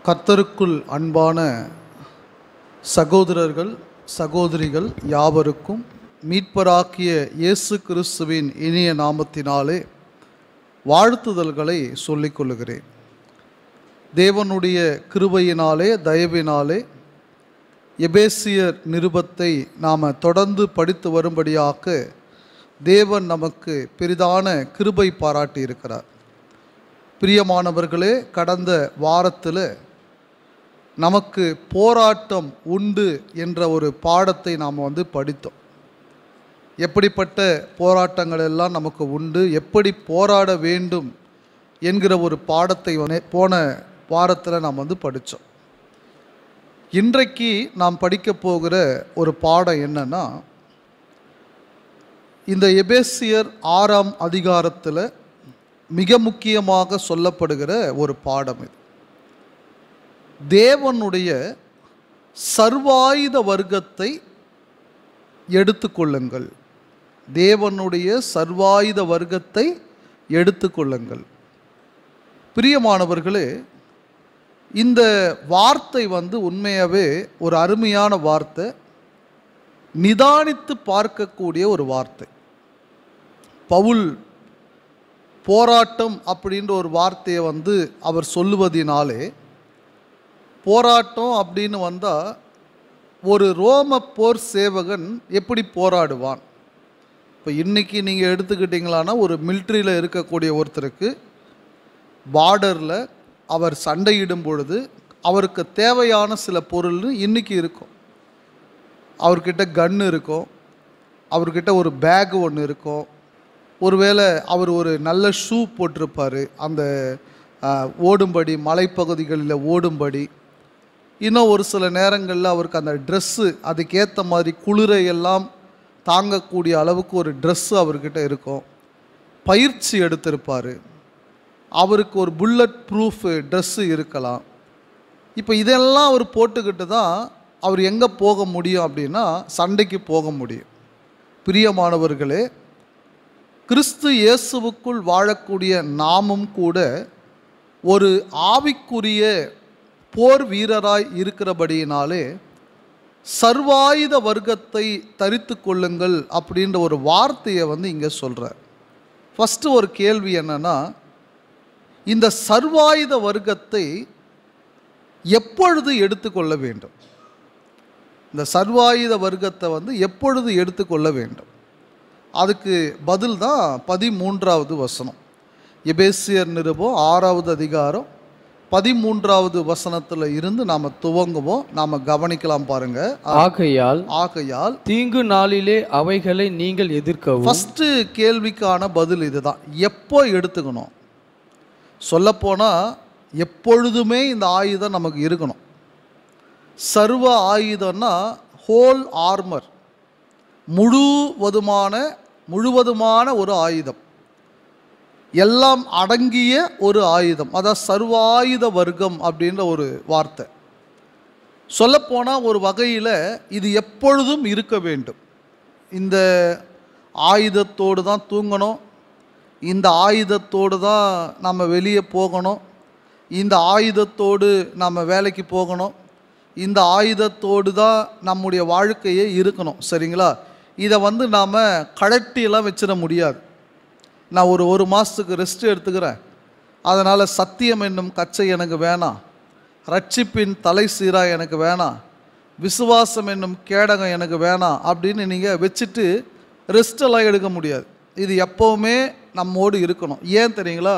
கர்த்தருக்குள் அன்பான சகோதரர்கள் சகோதரிகள் யாவருக்கும் மீட்பராகிய இயேசு கிறிஸ்துவின் இனிய நாமத்தினாலே வாழ்த்துதல்களை சொல்லிக்கொள்கிறேன். தேவனுடைய கிருபையினாலே தயவினாலே எபேசியர் நிருபத்தை நாம் தொடர்ந்து படித்து வரும்படியாக தேவன் நமக்கு பெரிதான கிருபை பாராட்டி இருக்கிறார். பிரியமானவர்களே, கடந்த வாரத்தில் நமக்கு போராட்டம் உண்டு என்ற ஒரு பாடத்தை நாம் படித்தோம். எப்படிப்பட்ட போராட்டங்கள் எல்லாம் நமக்கு உண்டு, எப்படி போராட வேண்டும் என்கிற ஒரு பாடத்தை போன வாரத்தில் நாம் படித்தோம். இன்றைக்கு நாம் படிக்க போகிற ஒரு பாடம் என்னன்னா, இந்த எபேசியர் 6ஆம் அதிகாரத்தில் மிக முக்கியமாக சொல்லப்படுகிற ஒரு பாடம் இது. தேவனுடைய சர்வாயுத வர்க்கத்தை எடுத்துக்கொள்ளுங்கள். தேவனுடைய சர்வாயுத வர்க்கத்தை எடுத்துக்கொள்ளுங்கள். பிரியமானவர்களே, இந்த வார்த்தை உண்மையாகவே ஒரு அருமையான வார்த்தை, நிதானித்து பார்க்கக்கூடிய ஒரு வார்த்தை. பவுல் போராட்டம் அப்படின்ற ஒரு வார்த்தையை அவர் சொல்லுவதினாலே, போராட்டம் அப்படின்னு வந்தால் ஒரு ரோம போர் சேவகன் எப்படி போராடுவான்? இப்போ இன்றைக்கி நீங்கள் எடுத்துக்கிட்டிங்களான்னா, ஒரு மிலிட்ரியில் இருக்கக்கூடிய ஒருத்தருக்கு பார்டரில் அவர் சண்டையிடும் பொழுது அவருக்கு தேவையான சில பொருள் இன்றைக்கி இருக்கும். அவர்கிட்ட கன்று இருக்கும், அவர்கிட்ட ஒரு பேக் ஒன்று இருக்கும், ஒருவேளை அவர் ஒரு நல்ல ஷூ போட்டிருப்பார், அந்த ஓடும்படி, மலைப்பகுதிகளில் ஓடும்படி. இன்னும் ஒரு சில நேரங்களில் அவருக்கு அந்த ட்ரெஸ்ஸு அதுக்கேற்ற மாதிரி குளிரையெல்லாம் தாங்கக்கூடிய அளவுக்கு ஒரு ட்ரெஸ்ஸு அவர்கிட்ட இருக்கும். பயிற்சி எடுத்திருப்பார், அவருக்கு ஒரு புல்லட் ப்ரூஃப் ட்ரெஸ்ஸு இருக்கலாம். இப்போ இதெல்லாம் அவர் போட்டுக்கிட்டு தான் அவர் எங்கே போக முடியும் அப்படின்னா, சண்டைக்கு போக முடியும். பிரியமானவர்களே, கிறிஸ்து இயேசுவுக்குள் வாழக்கூடிய நாமும் கூட ஒரு ஆவிக்குரிய போர் வீரராய் இருக்கிறபடியினாலே சர்வாயுத வர்க்கத்தை தரித்து கொள்ளுங்கள் அப்படின்ற ஒரு வார்த்தையை இங்கே சொல்கிறார். ஃபஸ்ட்டு ஒரு கேள்வி என்னன்னா, இந்த சர்வாயுத வர்க்கத்தை எப்பொழுது எடுத்துக்கொள்ள வேண்டும்? இந்த சர்வாயுத வர்க்கத்தை எப்பொழுது எடுத்துக்கொள்ள வேண்டும்? அதுக்கு பதில் தான் 13வது வசனம். எபேசியர் நிருபம் 6வது அதிகாரம் 13வது வசனத்தில் இருந்து நாம் துவங்குவோம். நாம் கவனிக்கலாம் பாருங்க. ஆகையால் தீங்கு நாளிலே அவைகளை நீங்கள் எதிர்க்கவும். ஃபஸ்ட்டு கேள்விக்கான பதில் இதுதான். எப்போ எடுத்துக்கணும்? சொல்லப்போனால் எப்பொழுதுமே இந்த ஆயுதம் நமக்கு இருக்கணும். சர்வ ஆயுதம்னா ஹோல் ஆர்மர், முழுவதுமான ஒரு ஆயுதம், எல்லாம் அடங்கிய ஒரு ஆயுதம். அதான் சர்வாயுத வர்க்கம் அப்படின்ற ஒரு வார்த்தை. சொல்லப்போனால் ஒரு வகையில் இது எப்பொழுதும் இருக்க வேண்டும். இந்த ஆயுதத்தோடு தான் தூங்கணும், இந்த ஆயுதத்தோடு தான் நம்ம வெளியே போகணும், இந்த ஆயுதத்தோடு நம்ம வேலைக்கு போகணும், இந்த ஆயுதத்தோடு தான் நம்முடைய வாழ்க்கையே இருக்கணும். சரிங்களா? இதை நாம் கழட்டியெல்லாம் வச்சிட முடியாது. நான் ஒரு மாதத்துக்கு ரெஸ்ட் எடுத்துக்கிறேன், அதனால் சத்தியம் என்னும் கச்சை எனக்கு வேணாம், ரட்சிப்பின் தலை சீரா எனக்கு வேணாம், விசுவாசம் என்னும் கேடகம் எனக்கு வேணாம் அப்படின்னு நீங்கள் வச்சுட்டு ரெஸ்டெல்லாம் எடுக்க முடியாது. இது எப்போவுமே நம்மோடு இருக்கணும். ஏன் தெரியுங்களா?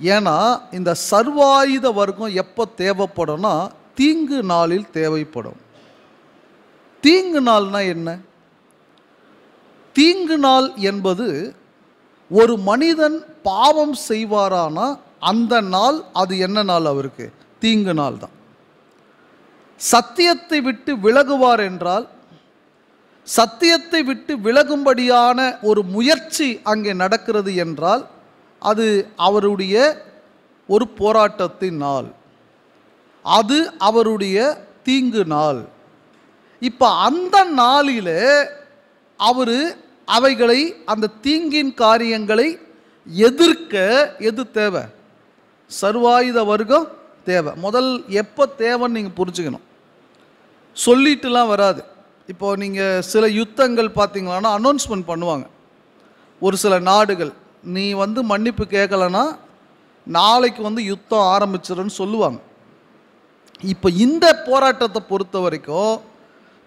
ஏன்னா இந்த சர்வாயுத வர்க்கம் எப்போ தேவைப்படும்னா, தீங்கு நாளில் தேவைப்படும். தீங்கு நாள்னா என்ன? தீங்கு நாள் என்பது ஒரு மனிதன் பாவம் செய்வாரானா அந்த நாள், அது என்ன நாள்? அவருக்கு தீங்கு நாள் தான். சத்தியத்தை விட்டு விலகுவார் என்றால், சத்தியத்தை விட்டு விலகும்படியான ஒரு முயற்சி அங்கே நடக்கிறது என்றால், அது அவருடைய ஒரு போராட்டத்தின் நாள், அது அவருடைய தீங்கு நாள். இப்போ அந்த நாளில் அவர் அவைகளை, அந்த தீங்கின் காரியங்களை எதிர்க்க எது தேவை? சர்வாயுத வர்க்கம் தேவை. முதல் எப்போ தேவைன்னு நீங்கள் புரிஞ்சுக்கணும். சொல்லிட்டுலாம் வராது. இப்போது நீங்கள் சில யுத்தங்கள் பார்த்தீங்களான்னா அனௌன்ஸ்மெண்ட் பண்ணுவாங்க. ஒரு சில நாடுகள், நீ வந்து மன்னிப்பு கேட்கலன்னா நாளைக்கு வந்து யுத்தம் ஆரம்பிச்சிருன்னு சொல்லுவாங்க. இப்போ இந்த போராட்டத்தை பொறுத்த வரைக்கும்,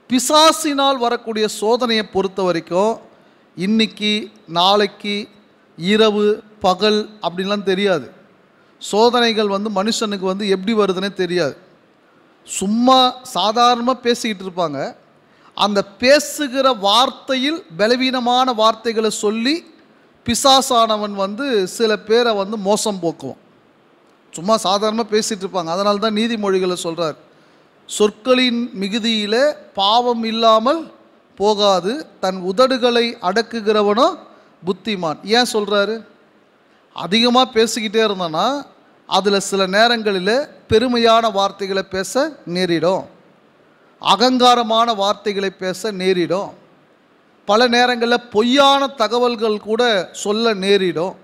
பிசாசினால் வரக்கூடிய சோதனையை பொறுத்த வரைக்கும், இன்னைக்கு நாளைக்கு இரவு பகல் அப்படின்லாம் தெரியாது. சோதனைகள் வந்து மனுஷனுக்கு வந்து எப்படி வருதுன்னே தெரியாது. சும்மா சாதாரணமாக பேசிக்கிட்டு இருப்பாங்க. அந்த பேசுகிற வார்த்தையில் பலவீனமான வார்த்தைகளை சொல்லி பிசாசானவன் வந்து சில பேரை வந்து மோசம் போக்குவான். சும்மா சாதாரணமாக பேசிகிட்டு இருப்பாங்க. அதனால தான் நீதிமொழிகளை சொல்கிறார், சொற்களின் மிகுதியில் பாவம் இல்லாமல் போகாது, தன் உதடுகளை அடக்குகிறவனோ புத்திமான். ஏன் சொல்கிறாரு? அதிகமாக பேசிக்கிட்டே இருந்தோன்னா அதில் சில நேரங்களில் பெருமையான வார்த்தைகளை பேச நேரிடும், அகங்காரமான வார்த்தைகளை பேச நேரிடும், பல நேரங்களில் பொய்யான தகவல்கள் கூட சொல்ல நேரிடும்.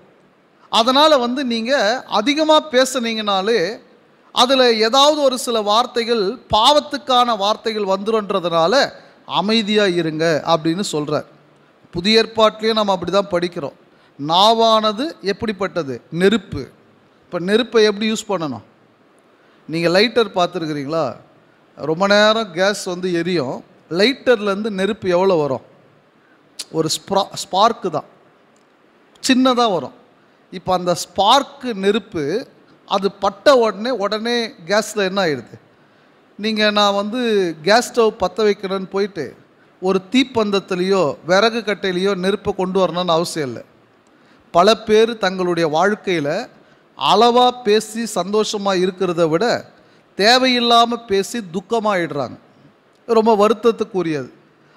அதனால் வந்து நீங்கள் அதிகமாக பேசுனீங்கனாலே அதில் ஏதாவது ஒரு சில வார்த்தைகள் பாவத்துக்கான வார்த்தைகள் வந்துடும்ன்றதுனால அமைதியாக இருங்க அப்படின்னு சொல்கிறார். புதிய ஏற்பாட்டிலையும் நம்ம அப்படி தான் படிக்கிறோம். நாவானது எப்படிப்பட்டது? நெருப்பு. இப்போ நெருப்பை எப்படி யூஸ் பண்ணணும்? நீங்கள் லைட்டர் பார்த்துருக்குறீங்களா? ரொம்ப நேரம் கேஸ் வந்து எரியும். லைட்டர்லேருந்து நெருப்பு எவ்வளோ வரும்? ஒரு ஸ்பார்க்கு தான், சின்னதாக வரும். இப்போ அந்த ஸ்பார்க்கு நெருப்பு அது பட்ட உடனே கேஸில் என்ன ஆகிடுது? நான் வந்து கேஸ் ஸ்டவ் பற்ற வைக்கிறேன்னு போயிட்டு ஒரு தீப்பந்தத்துலேயோ விறகு கட்டையிலையோ நெருப்பை கொண்டு வரணும்னு அவசியம் இல்லை. பல பேர் தங்களுடைய வாழ்க்கையில் அளவாக பேசி சந்தோஷமாக இருக்கிறத விட தேவையில்லாமல் பேசி துக்கமாகிடுறாங்க. ரொம்ப வருத்தத்துக்குரியது.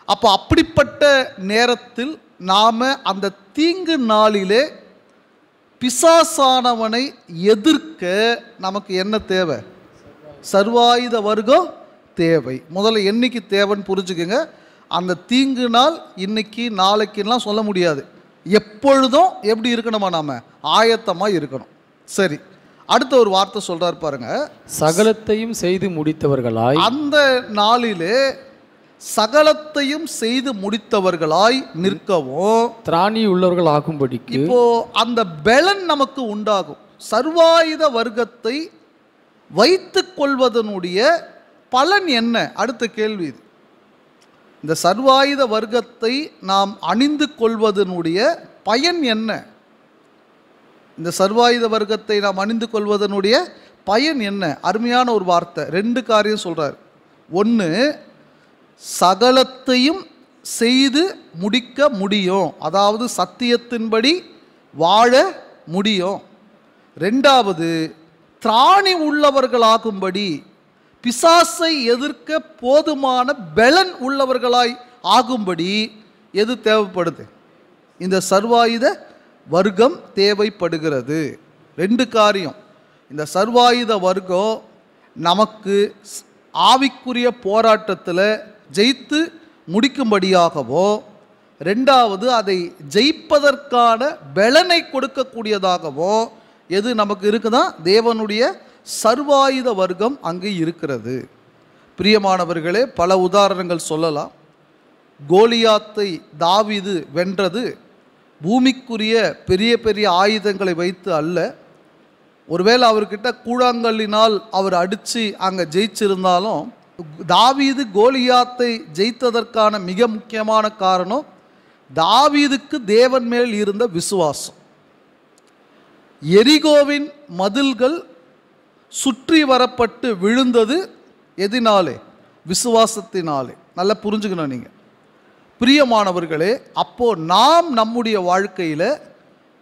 அப்போ அப்படிப்பட்ட நேரத்தில் நாம் அந்த தீங்கு நாளிலே பிசாசானவனை எதிர்க்க நமக்கு என்ன தேவை? சர்வாயுத வர்க்கம் தேவை. முதல்ல என்னைக்கு தேவைன்னு புரிஞ்சுக்கோங்க. அந்த தீங்கு நாள் இன்னைக்கு நாளைக்குலாம் சொல்ல முடியாது. எப்பொழுதும் எப்படி இருக்கணுமா? நாம் ஆயத்தமாக இருக்கணும். சரி, அடுத்த ஒரு வார்த்தை சொல்றார் பாருங்க, சகலத்தையும் செய்து முடித்தவர்களாய். அந்த நாளிலே சகலத்தையும் செய்து முடித்தவர்களாய் நிற்கவும் திராணி உள்ளவர்கள் ஆகும்படிக்கு. இப்போ அந்த பலன் நமக்கு உண்டாகும். சர்வாயுத வர்க்கத்தை வைத்துக் கொள்வதனுடைய பலன் என்ன? அடுத்த கேள்வி இது. இந்த சர்வாயுத வர்க்கத்தை நாம் அணிந்து கொள்வதனுடைய பயன் என்ன? இந்த சர்வாயுத வர்க்கத்தை நாம் அணிந்து கொள்வதனுடைய பயன் என்ன? அருமையான ஒரு வார்த்தை. ரெண்டு காரியம் சொல்றார். ஒன்று, சகலத்தையும் செய்து முடிக்க முடியும், அதாவது சத்தியத்தின்படி வாழ முடியும். ரெண்டாவது, திராணி உள்ளவர்களாகும்படி, பிசாசை எதிர்க்க போதுமான பலன் உள்ளவர்களாய் ஆகும்படி எது தேவைப்படுது? இந்த சர்வாயுத வர்க்கம் தேவைப்படுகிறது. ரெண்டு காரியம். இந்த சர்வாயுத வர்க்கம் நமக்கு ஆவிக்குரிய போராட்டத்தில் ஜெயித்து முடிக்கும்படியாகவோ, ரெண்டாவது அதை ஜெயிப்பதற்கான பலனை கொடுக்கக்கூடியதாகவோ எது நமக்கு இருக்குதா? தேவனுடைய சர்வாயுத வர்க்கம் அங்கே இருக்கிறது. பிரியமானவர்களே, பல உதாரணங்கள் சொல்லலாம். கோலியாத்தை தாவீது வென்றது பூமிக்குரிய பெரிய பெரிய ஆயுதங்களை வைத்து அல்ல. ஒருவேளை அவர்கிட்ட கூழாங்கல்லினால் அவர் அடித்து அங்கே ஜெயிச்சிருந்தாலும், தாவீது கோலியாத்தை ஜெயித்ததற்கான மிக முக்கியமான காரணம் தாவீதுக்கு தேவன் மேல் இருந்த விசுவாசம். எரிகோவின் மதில்கள் சுற்றி வரப்பட்டு விழுந்தது எதினாலே? விசுவாசத்தினாலே. நல்லா புரிஞ்சுக்கணும் நீங்கள். பிரியமானவர்களே, அப்போ நாம் நம்முடைய வாழ்க்கையில்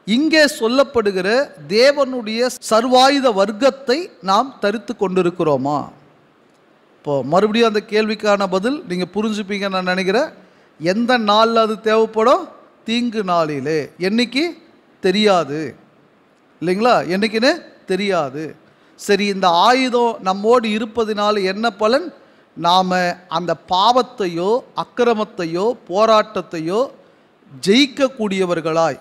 இங்கே சொல்லப்படுகிற தேவனுடைய சர்வாயுத வர்க்கத்தை நாம் தரித்து கொண்டிருக்கிறோமா? இப்போ மறுபடியும் அந்த கேள்விக்கான பதில் நீங்கள் புரிஞ்சுப்பீங்கன்னு நான் நினைக்கிறேன். எந்த நாளில் அது தேவைப்படும்? தீங்கு நாளிலே. என்னைக்கு தெரியாது இல்லைங்களா? என்னைக்குன்னு தெரியாது. சரி, இந்த ஆயுதம் நம்மோடு இருப்பதினால என்ன பலன்? நாம் அந்த பாவத்தையோ அக்கிரமத்தையோ போராட்டத்தையோ ஜெயிக்கக்கூடியவர்களாய்,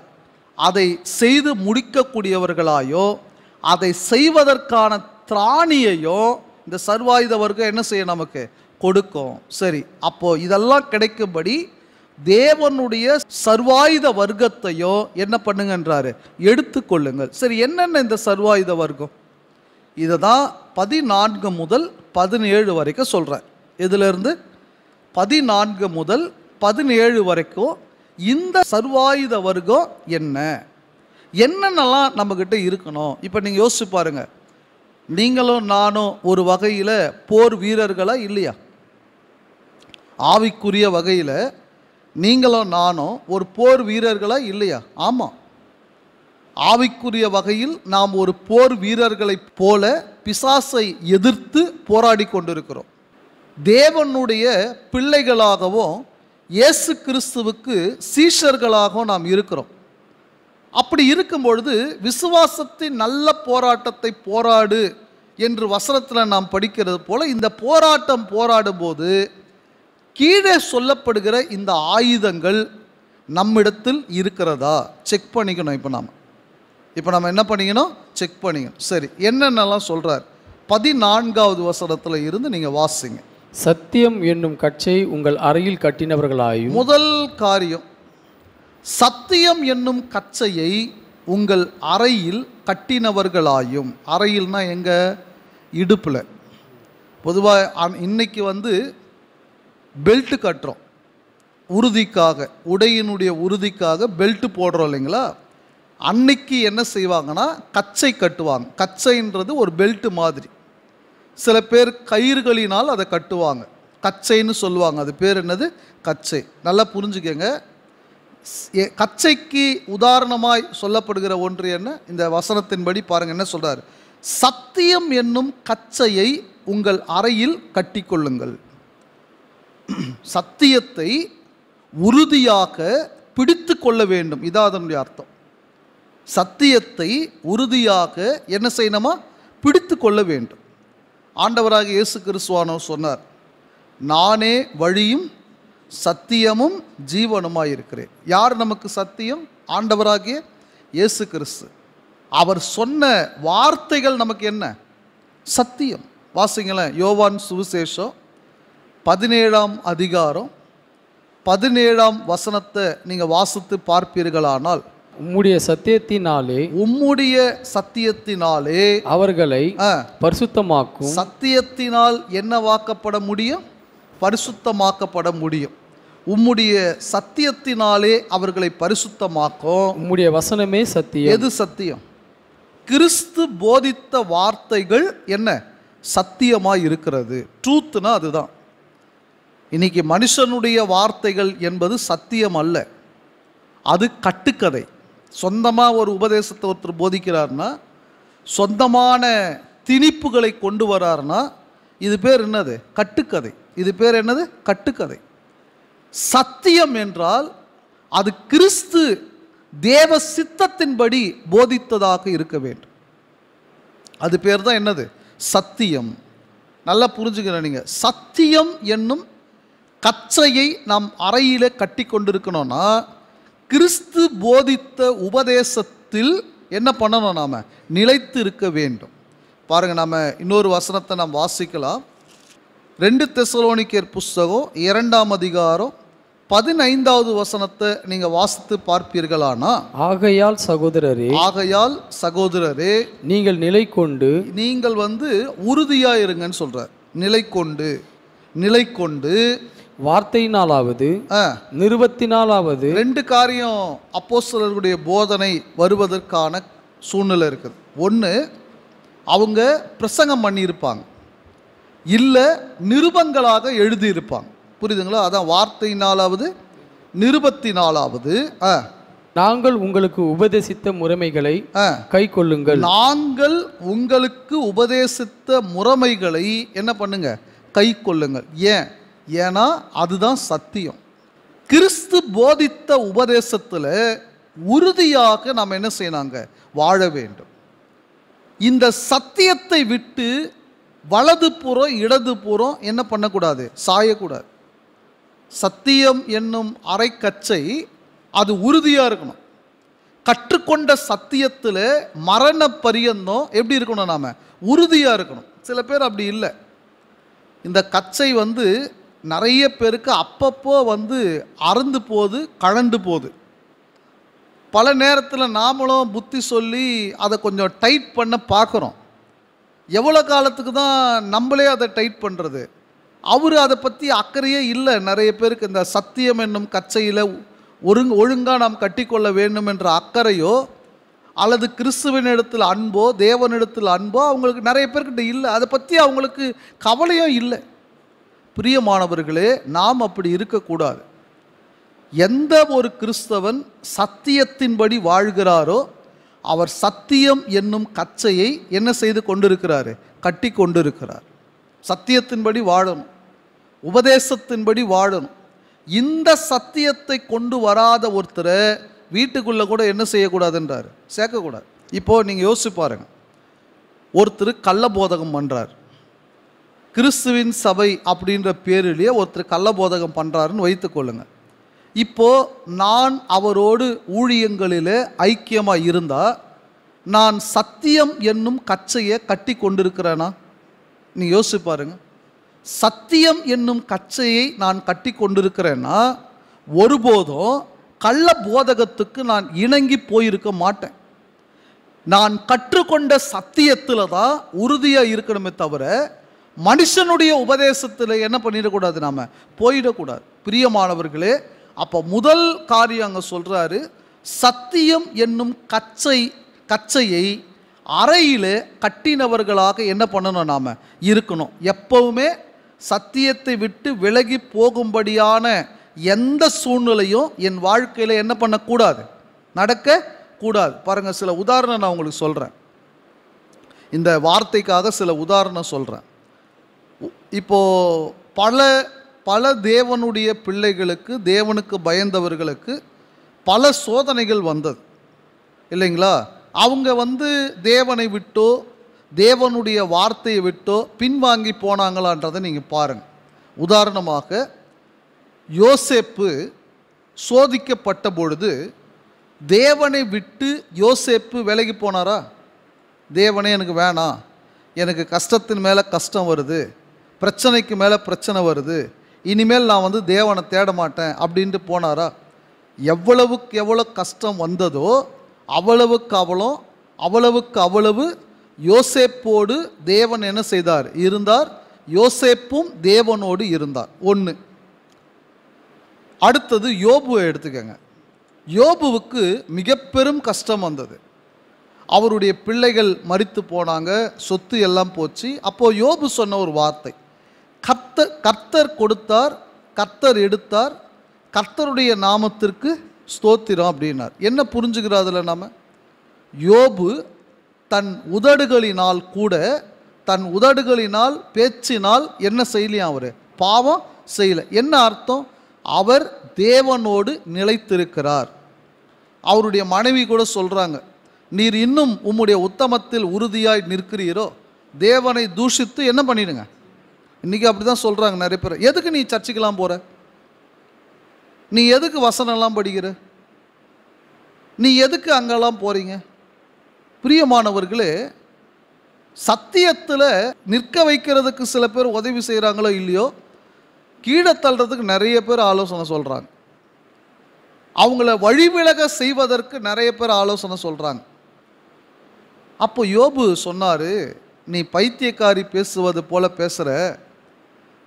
அதை செய்து முடிக்கக்கூடியவர்களாயோ, அதை செய்வதற்கான திராணியையும் இந்த சர்வாயுத வர்க்கம் என்ன செய்யும்? நமக்கு கொடுக்கும். சரி, அப்போ இதெல்லாம் கிடைக்கும்படி தேவனுடைய சர்வாயுத வர்க்கத்தையோ என்ன பண்ணுங்கன்றாரு? எடுத்துக்கொள்ளுங்கள். சரி, என்னென்ன இந்த சர்வாயுத வர்க்கம்? இதை தான் 14 முதல் 17 வரைக்கும் சொல்கிறேன். இதிலிருந்து 14 முதல் 17 வரைக்கும் இந்த சர்வாயுத வர்க்கம் என்னென்னலாம் நம்மக்கிட்ட இருக்கணும்? இப்போ நீங்கள் யோசிச்சு பாருங்க, நீங்களும் நானும் ஒரு வகையில் போர் வீரர்களா இல்லையா? ஆவிக்குரிய வகையில் நீங்களும் நானும் ஒரு போர் வீரர்களா இல்லையா? ஆமாம். ஆவிக்குரிய வகையில் நாம் ஒரு போர் வீரர்களைப் போல பிசாசை எதிர்த்து போராடி கொண்டிருக்கிறோம். தேவனுடைய பிள்ளைகளாகவும் இயேசு கிறிஸ்துவுக்கு சீஷர்களாகவும் நாம் இருக்கிறோம். அப்படி இருக்கும் பொழுது விசுவாசத்தின் நல்ல போராட்டத்தை போராடு என்று வசனத்தில் நாம் படிக்கிறது போல இந்த போராட்டம் போராடும் போது கீழே சொல்லப்படுகிற இந்த ஆயுதங்கள் நம்மிடத்தில் இருக்கிறதா செக் பண்ணிக்கணும். இப்போ நம்ம என்ன பண்ணிக்கணும்? செக் பண்ணிக்கணும். சரி, என்னென்னலாம் சொல்கிறார்? 14வது வசனத்தில் இருந்து நீங்கள் வாசிங்க. சத்தியம் என்னும் கச்சை உங்கள் அறையில் கட்டினவர்களாயும். முதல் காரியம், சத்தியம் என்னும் கச்சையை உங்கள் அறையில் கட்டினவர்களாயும். அறையில்னா எங்க? இடுப்பில். பொதுவாக இன்னைக்கு பெல்ட்டு கட்டுறோம், உறுதிக்காக, உடையினுடைய உறுதிக்காக பெல்ட்டு போடுறோம் இல்லைங்களா? அன்னைக்கு என்ன செய்வாங்கன்னா கச்சை கட்டுவாங்க. கச்சைன்றது ஒரு பெல்ட்டு மாதிரி. சில பேர் கயிறுகளினால் அதை கட்டுவாங்க, கச்சைன்னு சொல்லுவாங்க. அது பேர் என்னது? கச்சை. நல்லா புரிஞ்சுக்கங்க. கச்சைக்கு உதாரணமாய் சொல்லப்படுகிற ஒன்று என்ன? இந்த வசனத்தின்படி பாருங்க என்ன சொல்றாரு? சத்தியம் என்னும் கச்சையை உங்கள் அறையில் கட்டிக்கொள்ளுங்கள். சத்தியத்தை உறுதியாக பிடித்து கொள்ள வேண்டும், இதான் அதனுடைய அர்த்தம். சத்தியத்தை உறுதியாக என்ன செய்யணுமா? பிடித்து கொள்ள வேண்டும். ஆண்டவராக இயேசு கிறிஸ்துவானவர் சொன்னார், நானே வழியும் சத்தியமும் ஜீவனுமாய் இருக்கிறேன். யார் நமக்கு சத்தியம்? ஆண்டவராகிய இயேசு கிறிஸ்து. அவர் சொன்ன வார்த்தைகள் நமக்கு என்ன? சத்தியம். வாசிங்களேன், யோவான் சுவிசேஷம் 17ஆம் அதிகாரம் 17ஆம் வசனத்தை நீங்கள் வாசித்து பார்ப்பீர்களானால், உம்முடைய சத்தியத்தினாலே அவர்களை பரிசுத்தமாக்கும். சத்தியத்தினால் என்ன வாக்கப்பட முடியும்? பரிசுத்தமாக்கப்பட முடியும். உம்முடைய சத்தியத்தினாலே அவர்களை பரிசுத்தமாக்கும். உம்முடைய வசனமே சத்தியம். எது சத்தியம்? கிறிஸ்து போதித்த வார்த்தைகள் என்ன? சத்தியமாய் இருக்கிறது. ட்ரூத்னா அதுதான். இன்னைக்கு மனுஷனுடைய வார்த்தைகள் என்பது சத்தியம் அல்ல, அது கட்டுக்கதை. சொந்தமாக ஒரு உபதேசத்தை ஒருத்தர் போதிக்கிறார்னா, சொந்தமான திணிப்புகளை கொண்டு வரார்னா, இது பேர் என்னது? கட்டுக்கதை. இது பேர் என்னது? கட்டுக்கதை. சத்தியம் என்றால் அது கிறிஸ்து தேவ சித்தத்தின்படி போதித்ததாக இருக்க வேண்டும். அது பேர் தான் என்னது? சத்தியம். நல்லா புரிஞ்சுக்கிறேன். நீங்கள் சத்தியம் என்னும் கச்சையை நாம் அறையில கட்டி கொண்டிருக்கணும்னா கிறிஸ்து போதித்த உபதேசத்தில் என்ன பண்ணணும்? நாம் நிலைத்து இருக்க வேண்டும். பாருங்க, நம்ம இன்னொரு வசனத்தை நாம் வாசிக்கலாம். 2 தெசலோனிக்கேயர் புஸ்தகம் 2ஆம் அதிகாரம் 15வது வசனத்தை நீங்கள் வாசித்து பார்ப்பீர்களானா, ஆகையால் சகோதரரே நீங்கள் நிலை கொண்டு, நீங்கள் உறுதியாக இருங்கன்னு சொல்கிறார். நிலை கொண்டு வார்த்தையினாலாவது நிருபத்தினாலாவது. 2 காரியம் அப்போஸ்தலர்களுடைய போதனை வருவதற்கான சூழ்நிலை இருக்குது. ஒன்று, அவங்க பிரசங்கம் பண்ணியிருப்பாங்க, இல்லை நிருபங்களாக எழுதியிருப்பாங்க. புரியுதுங்களா? அதான் வார்த்தையினாலாவது நிருபத்தினாலாவது. நாங்கள் உங்களுக்கு உபதேசித்த முறைமைகளை கை கொள்ளுங்கள். நாங்கள் உங்களுக்கு உபதேசித்த முறைமைகளை என்ன பண்ணுங்க? கை கொள்ளுங்கள். ஏன்னா அதுதான் சத்தியம். கிறிஸ்து போதித்த உபதேசத்தில் உறுதியாக நாம் என்ன செய்யறாங்க? வாழ வேண்டும். இந்த சத்தியத்தை விட்டு வலது புறம் இடது புறம் என்ன பண்ணக்கூடாது? சாயக்கூடாது. சத்தியம் என்னும் அரைக்கச்சை அது உறுதியாக இருக்கணும். கற்றுக்கொண்ட சத்தியத்தில் மரண பரியந்தம் எப்படி இருக்கணும்? நாம் உறுதியாக இருக்கணும். சில பேர் அப்படி இல்லை. இந்த கச்சை நிறைய பேருக்கு அப்பப்போ அறுந்து போகுது, கழண்டு போகுது. பல நேரத்தில் நாமளும் புத்தி சொல்லி அதை கொஞ்சம் டைட் பண்ண பார்க்குறோம். எவ்வளோ காலத்துக்கு தான் நம்மளே அதை டைட் பண்ணுறது? அவர் அதை பற்றி அக்கறையே இல்லை. நிறைய பேருக்கு இந்த சத்தியம் என்னும் கச்சையில் ஒழுங்காக நாம் கட்டிக்கொள்ள வேண்டும் என்ற அக்கறையோ அல்லது கிறிஸ்துவனிடத்தில் அன்போ தேவனிடத்தில் அன்போ அவங்களுக்கு நிறைய பேர்கிட்ட இல்லை. அதை பற்றி அவங்களுக்கு கவலையும் இல்லை. பிரியமானவர்களே, நாம் அப்படி இருக்கக்கூடாது. எந்த ஒரு கிறிஸ்தவன் சத்தியத்தின்படி வாழ்கிறாரோ அவர் சத்தியம் என்னும் கச்சையை என்ன செய்து கொண்டிருக்கிறாரு? கட்டி கொண்டிருக்கிறார். சத்தியத்தின்படி வாழணும், உபதேசத்தின்படி வாழணும். இந்த சத்தியத்தை கொண்டு வராத ஒருத்தரை வீட்டுக்குள்ளே கூட என்ன செய்யக்கூடாதுன்றார்? சேர்க்கக்கூடாது. இப்போது நீங்கள் யோசிச்சு பாருங்க. ஒருத்தர் கள்ளபோதகம் பண்ணுறார். கிறிஸ்துவின் சபை அப்படின்ற பேரிலேயே ஒருத்தர் கள்ளபோதகம் பண்ணுறாருன்னு வைத்துக்கொள்ளுங்க. இப்போது நான் அவரோடு ஊழியங்களில் ஐக்கியமாக இருந்தால் நான் சத்தியம் என்னும் கச்சையை கட்டி கொண்டிருக்கிறேனா? நீங்கள் யோசிச்சு பாருங்க. சத்தியம் என்னும் கச்சையை நான் கட்டி கொண்டிருக்கிறேன்னா ஒருபோதும் கள்ள போதகத்துக்கு நான் இணங்கி போயிருக்க மாட்டேன். நான் கற்றுக்கொண்ட சத்தியத்தில் தான் உறுதியாக இருக்கணுமே தவிர மனுஷனுடைய உபதேசத்தில் என்ன பண்ணிடக்கூடாது? நாம் போயிடக்கூடாது. பிரியமானவர்களே, அப்போ முதல் காரியம் அங்கே சொல்கிறாரு, சத்தியம் என்னும் கச்சையை அறையில் கட்டினவர்களாக என்ன பண்ணணும்? நாம் இருக்கணும். எப்பவுமே சத்தியத்தை விட்டு விலகி போகும்படியான எந்த சூழ்நிலையும் என் வாழ்க்கையில் என்ன பண்ணக்கூடாது? நடக்கக்கூடாது. பாருங்கள், சில உதாரணம் நான் உங்களுக்கு சொல்கிறேன். இந்த வார்த்தைக்காக சில உதாரணம் சொல்கிறேன். இப்போது பல தேவனுடைய பிள்ளைகளுக்கு, தேவனுக்கு பயந்தவர்களுக்கு பல சோதனைகள் வந்தது இல்லைங்களா? அவங்க தேவனை விட்டோ தேவனுடைய வார்த்தையை விட்டோ பின்வாங்கி போனாங்களான்றதை நீங்கள் பாருங்கள். உதாரணமாக யோசேப்பு சோதிக்கப்பட்ட பொழுது தேவனை விட்டு யோசேப்பு விலகி போனாரா? தேவனே எனக்கு வேணாம், எனக்கு கஷ்டத்தின் மேலே கஷ்டம் வருது, பிரச்சனைக்கு மேலே பிரச்சனை வருது, இனிமேல் நான் தேவனை தேட மாட்டேன் அப்படின்ட்டு போனாரா? எவ்வளவுக்கு எவ்வளோ கஷ்டம் வந்ததோ அவ்வளவுக்கு அவ்வளவு யோசேப்போடு தேவன் என்ன செய்தார்? இருந்தார். யோசேப்பும் தேவனோடு இருந்தார். ஒன்று. அடுத்தது யோபுவை எடுத்துக்கங்க. யோபுவுக்கு மிக பெரும் கஷ்டம் வந்தது. அவருடைய பிள்ளைகள் மரித்து போனாங்க, சொத்து எல்லாம் போச்சு. அப்போது யோபு சொன்ன ஒரு வார்த்தை, கர்த்தர் கொடுத்தார், கர்த்தர் எடுத்தார், கர்த்தருடைய நாமத்திற்கு ஸ்தோத்திரம் அப்படின்னார். என்ன புரிஞ்சுக்கிறோம் அதில்? நாம் யோபு தன் உதடுகளினால் கூட, தன் உதடுகளினால் பேச்சினால் என்ன செய்யலையாம்? அவர் பாவம் செய்யலை. என்ன அர்த்தம்? அவர் தேவனோடு நிலைத்திருக்கிறார். அவருடைய மனைவி கூட சொல்கிறாங்க, நீர் இன்னும் உம்முடைய உத்தமத்தில் உறுதியாய் நிற்கிறீரோ தேவனை தூஷித்து என்ன பண்ணிடுங்க. இன்றைக்கி அப்படி தான் சொல்கிறாங்க நிறைய பேர். எதுக்கு நீ சர்ச்சுக்கெல்லாம் போகிற? நீ எதுக்கு வசனம்லாம் படிக்கிற? நீ எதுக்கு அங்கெல்லாம் போகிறீங்க? பிரியமானவர்களே, சத்தியத்தில் நிற்க வைக்கிறதுக்கு சில பேர் உதவி செய்கிறாங்களோ இல்லையோ, கீழே தள்ளுறதுக்கு நிறைய பேர் ஆலோசனை சொல்கிறாங்க. அவங்கள வழிவிலக செய்வதற்கு நிறைய பேர் ஆலோசனை சொல்கிறாங்க. அப்போ யோபு சொன்னார், நீ பைத்தியக்காரி பேசுவது போல பேசுகிற,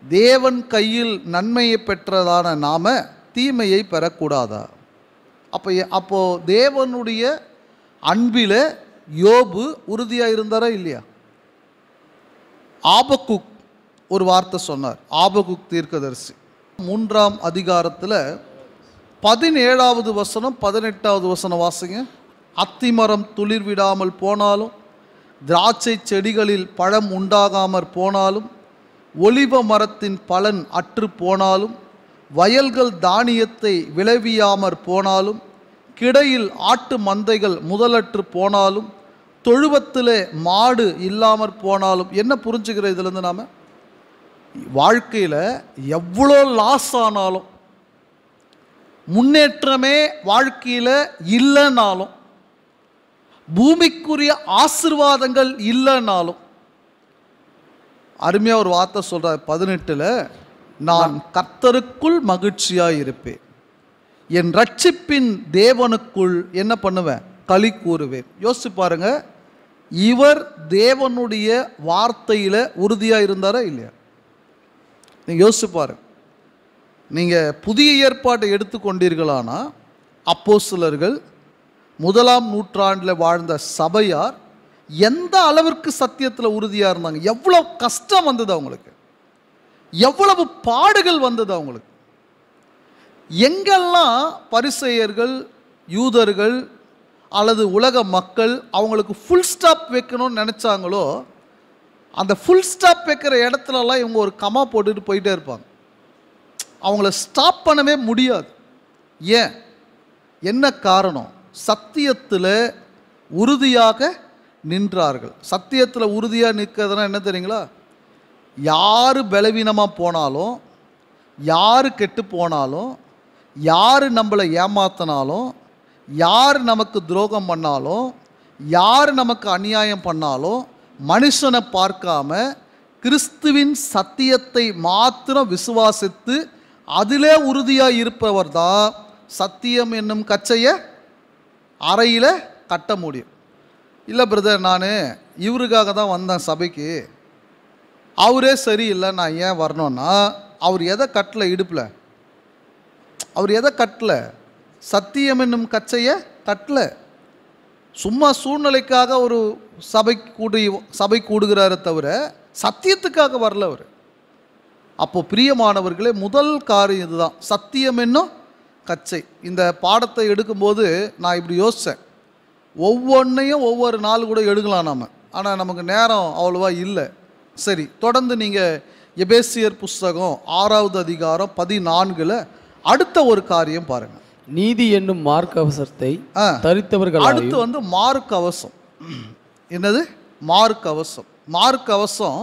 தேவன் கையில் நன்மையை பெற்றதான நாம தீமையை பெறக்கூடாதா? அப்போ தேவனுடைய அன்பில் யோபு உறுதியாக இருந்தாரா இல்லையா? ஆபகுக் ஒரு வார்த்தை சொன்னார். ஆபகுக் தீர்க்கதரிசி 3ஆம் அதிகாரத்தில் 17வது வசனம் 18வது வசனம் வாசிங்க. அத்திமரம் துளிர் விடாமல் போனாலும், திராட்சை செடிகளில் பழம் உண்டாகாமற் போனாலும், ஒலிவ மரத்தின் பலன் அற்று போனாலும், வயல்கள் தானியத்தை விளைவியாமற் போனாலும், கிடையில் ஆட்டு மந்தைகள் முதலற்று போனாலும், தொழுவத்தில் மாடு இல்லாமற் போனாலும். என்ன புரிஞ்சுக்கிற இதுலேருந்து? நாம் வாழ்க்கையில் எவ்வளோ லாஸ் ஆனாலும், முன்னேற்றமே வாழ்க்கையில் இல்லைனாலும், பூமிக்குரிய ஆசீர்வாதங்கள் இல்லைன்னாலும், அருமையாக ஒரு வார்த்தை சொல்கிறார் 18, நான் கர்த்தருக்குள் மகிழ்ச்சியாக இருப்பேன், என் ரட்சிப்பின் தேவனுக்குள் என்ன பண்ணுவேன், களி கூறுவேன். யோசிச்சு பாருங்க, இவர் தேவனுடைய வார்த்தையில் உறுதியாக இருந்தாரா இல்லையா? நீங்கள் யோசிச்சு பாருங்க. நீங்கள் புதிய ஏற்பாட்டை எடுத்துக்கொண்டீர்களானா, அப்போஸ்தலர்கள் 1ஆம் நூற்றாண்டில் வாழ்ந்த சபையார் எந்த அளவிற்கு சத்தியத்தில் உறுதியாக இருந்தாங்க, எவ்வளவு கஷ்டம் வந்தது அவங்களுக்கு, எவ்வளவு பாடுகள் வந்தது அவங்களுக்கு. எங்கெல்லாம் பரிசேயர்கள், யூதர்கள் அல்லது உலக மக்கள் அவங்களுக்கு ஃபுல் ஸ்டாப் வைக்கணும்னு நினச்சாங்களோ, அந்த ஃபுல் ஸ்டாப் வைக்கிற இடத்துலலாம் இவங்க ஒரு கமா போட்டுட்டு போயிட்டே இருப்பாங்க. அவங்கள ஸ்டாப் பண்ணவே முடியாது. ஏன்? என்ன காரணம்? சத்தியத்தில் உறுதியாக நின்றார்கள். சத்தியத்தில் உறுதியாக நிற்கிறதுனா என்ன தெரியுங்களா? யார் பலவீனமாக போனாலும், யார் கெட்டு போனாலும், யார் நம்மளை ஏமாத்தினாலும், யார் நமக்கு துரோகம் பண்ணாலும், யார் நமக்கு அநியாயம் பண்ணாலும், மனுஷனை பார்க்காம கிறிஸ்துவின் சத்தியத்தை மாத்திரம் விசுவாசித்து அதிலே உறுதியாக இருப்பவர் தான் சத்தியம் என்னும் கச்சையை அறையில் கட்ட முடியும். இல்லை பிரதர், நான் இவருக்காக தான் வந்தேன் சபைக்கு, அவரே சரியில்லை, நான் ஏன் வரணும்னா, அவர் எதை கட்டலை இடுப்பில், அவர் எதை கட்டலை, சத்தியம் என்னும் கச்சையை கட்டலை. சும்மா சூழ்நிலைக்காக ஒரு சபை கூடுகிறாரே தவிர சத்தியத்துக்காக வரல அவர். அப்போ பிரியமானவர்களே, முதல் காரியம் இதுதான், சத்தியம் என்னும் கச்சை. இந்த பாடத்தை எடுக்கும்போது நான் இப்படி யோசித்தேன், ஒவ்வொன்றையும் ஒவ்வொரு நாள் கூட எடுக்கலாம் நாம், ஆனால் நமக்கு நேரம் அவ்வளோவா இல்லை. சரி, தொடர்ந்து நீங்கள் எபேசியர் புஸ்தகம் 6வது அதிகாரம் 14 அடுத்த ஒரு காரியம் பாருங்கள். நீதி என்னும் மார்க் அவசரத்தை தரித்தவர்கள். அடுத்து வந்து மார்க் அவசம். என்னது மார்க் அவசம்? மார்க் அவசம்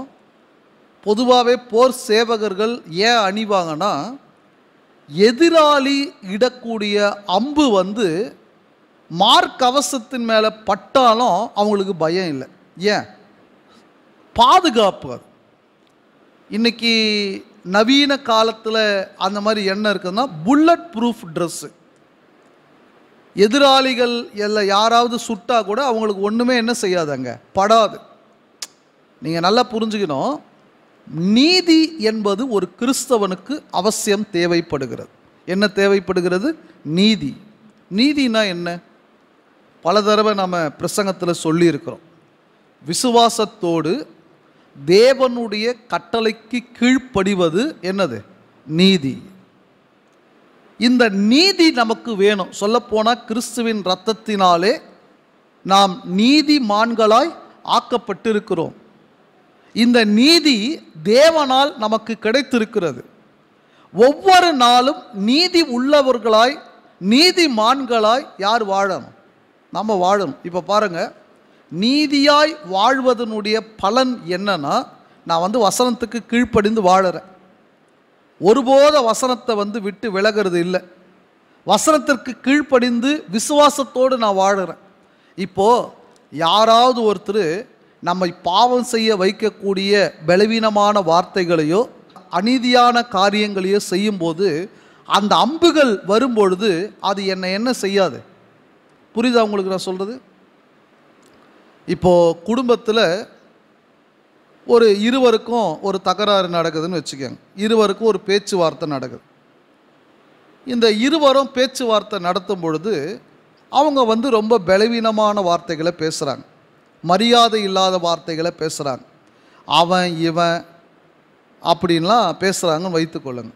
பொதுவாகவே போர் சேவகர்கள் ஏன் அணிவாங்கன்னா, எதிராளி இடக்கூடிய அம்பு வந்து மார்க் அவசத்தின் மேலே பட்டாலும் அவங்களுக்கு பயம் இல்லை. ஏன்? பாதுகாப்பு. அது இன்னைக்கு நவீன காலத்தில் அந்த மாதிரி என்ன இருக்குதுன்னா, புல்லட் ப்ரூஃப் ட்ரெஸ்ஸு. எதிராளிகள் எல்லாம் யாராவது சுட்டா கூட அவங்களுக்கு ஒன்றுமே என்ன செய்யாதங்க, படாது. நீங்கள் நல்லா புரிஞ்சுக்கணும், நீதி என்பது ஒரு கிறிஸ்தவனுக்கு அவசியம் தேவைப்படுகிறது. என்ன தேவைப்படுகிறது? நீதி. நீதினா என்ன? பல தடவை நம்ம பிரசங்கத்தில் சொல்லியிருக்கிறோம். விசுவாசத்தோடு தேவனுடைய கட்டளைக்கு கீழ்ப்படிவது என்னது? நீதி. இந்த நீதி நமக்கு வேணும். சொல்லப்போனால் கிறிஸ்துவின் இரத்தத்தினாலே நாம் நீதிமான்களாய் ஆக்கப்பட்டிருக்கிறோம். இந்த நீதி தேவனால் நமக்கு கிடைத்திருக்கிறது. ஒவ்வொரு நாளும் நீதி உள்ளவர்களாய், நீதிமான்களாய் யார் வாழணும்? நம்ம வாழணும். இப்போ பாருங்கள், நீதியாய் வாழ்வதனுடைய பலன் என்னன்னா, நான் வந்து வசனத்துக்கு கீழ்ப்படிந்து வாழறேன். ஒருபோத வசனத்தை வந்து விட்டு விலகிறது இல்லை. வசனத்திற்கு கீழ்ப்படிந்து விசுவாசத்தோடு நான் வாழறேன். இப்போது யாராவது ஒருத்தர் நம்மை பாவம் செய்ய வைக்கக்கூடிய பலவீனமான வார்த்தைகளையோ அநீதியான காரியங்களையோ செய்யும்போது அந்த அம்புகள் வரும்பொழுது அது என்னை என்ன செய்யாது? புரியுதா உங்களுக்கு நான் சொல்கிறது? இப்போது குடும்பத்தில் ஒரு இருவருக்கும் ஒரு தகராறு நடக்குதுன்னு வச்சுக்கோங்க. இருவருக்கும் ஒரு பேச்சுவார்த்தை நடக்குது. இந்த இருவரும் பேச்சுவார்த்தை நடத்தும் பொழுது அவங்க வந்து ரொம்ப பலவீனமான வார்த்தைகளை பேசுகிறாங்க, மரியாதை இல்லாத வார்த்தைகளை பேசுகிறாங்க. அவன் இவன் அப்படின்லாம் பேசுகிறாங்கன்னு வைத்துக்கொள்ளுங்க.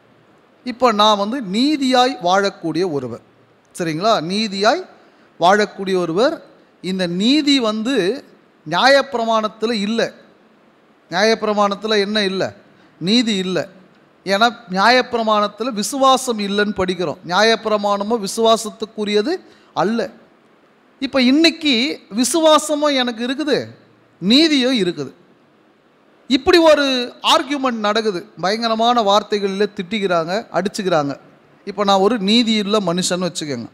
இப்போ நான் வந்து நீதியாய் வாழக்கூடிய ஒருவர், சரிங்களா? நீதியாய் வாழக்கூடிய ஒருவர். இந்த நீதி வந்து நியாயப்பிரமாணத்தில் இல்லை. நியாயப்பிரமாணத்தில் என்ன இல்லை? நீதி இல்லை. ஏன்னா நியாயப்பிரமாணத்தில் விசுவாசம் இல்லைன்னு படிக்கிறோம். நியாயப்பிரமாணமும் விசுவாசத்துக்குரியது அல்ல. இப்போ இன்னைக்கு விசுவாசமும் எனக்கு இருக்குது, நீதியும் இருக்குது. இப்படி ஒரு ஆர்கியூமெண்ட் நடக்குது. பயங்கரமான வார்த்தைகளில் திட்டிக்கிறாங்க, அடிச்சுக்கிறாங்க. இப்போ நான் ஒரு நீதி இல்லை மனுஷன்னு வச்சுக்கோங்க.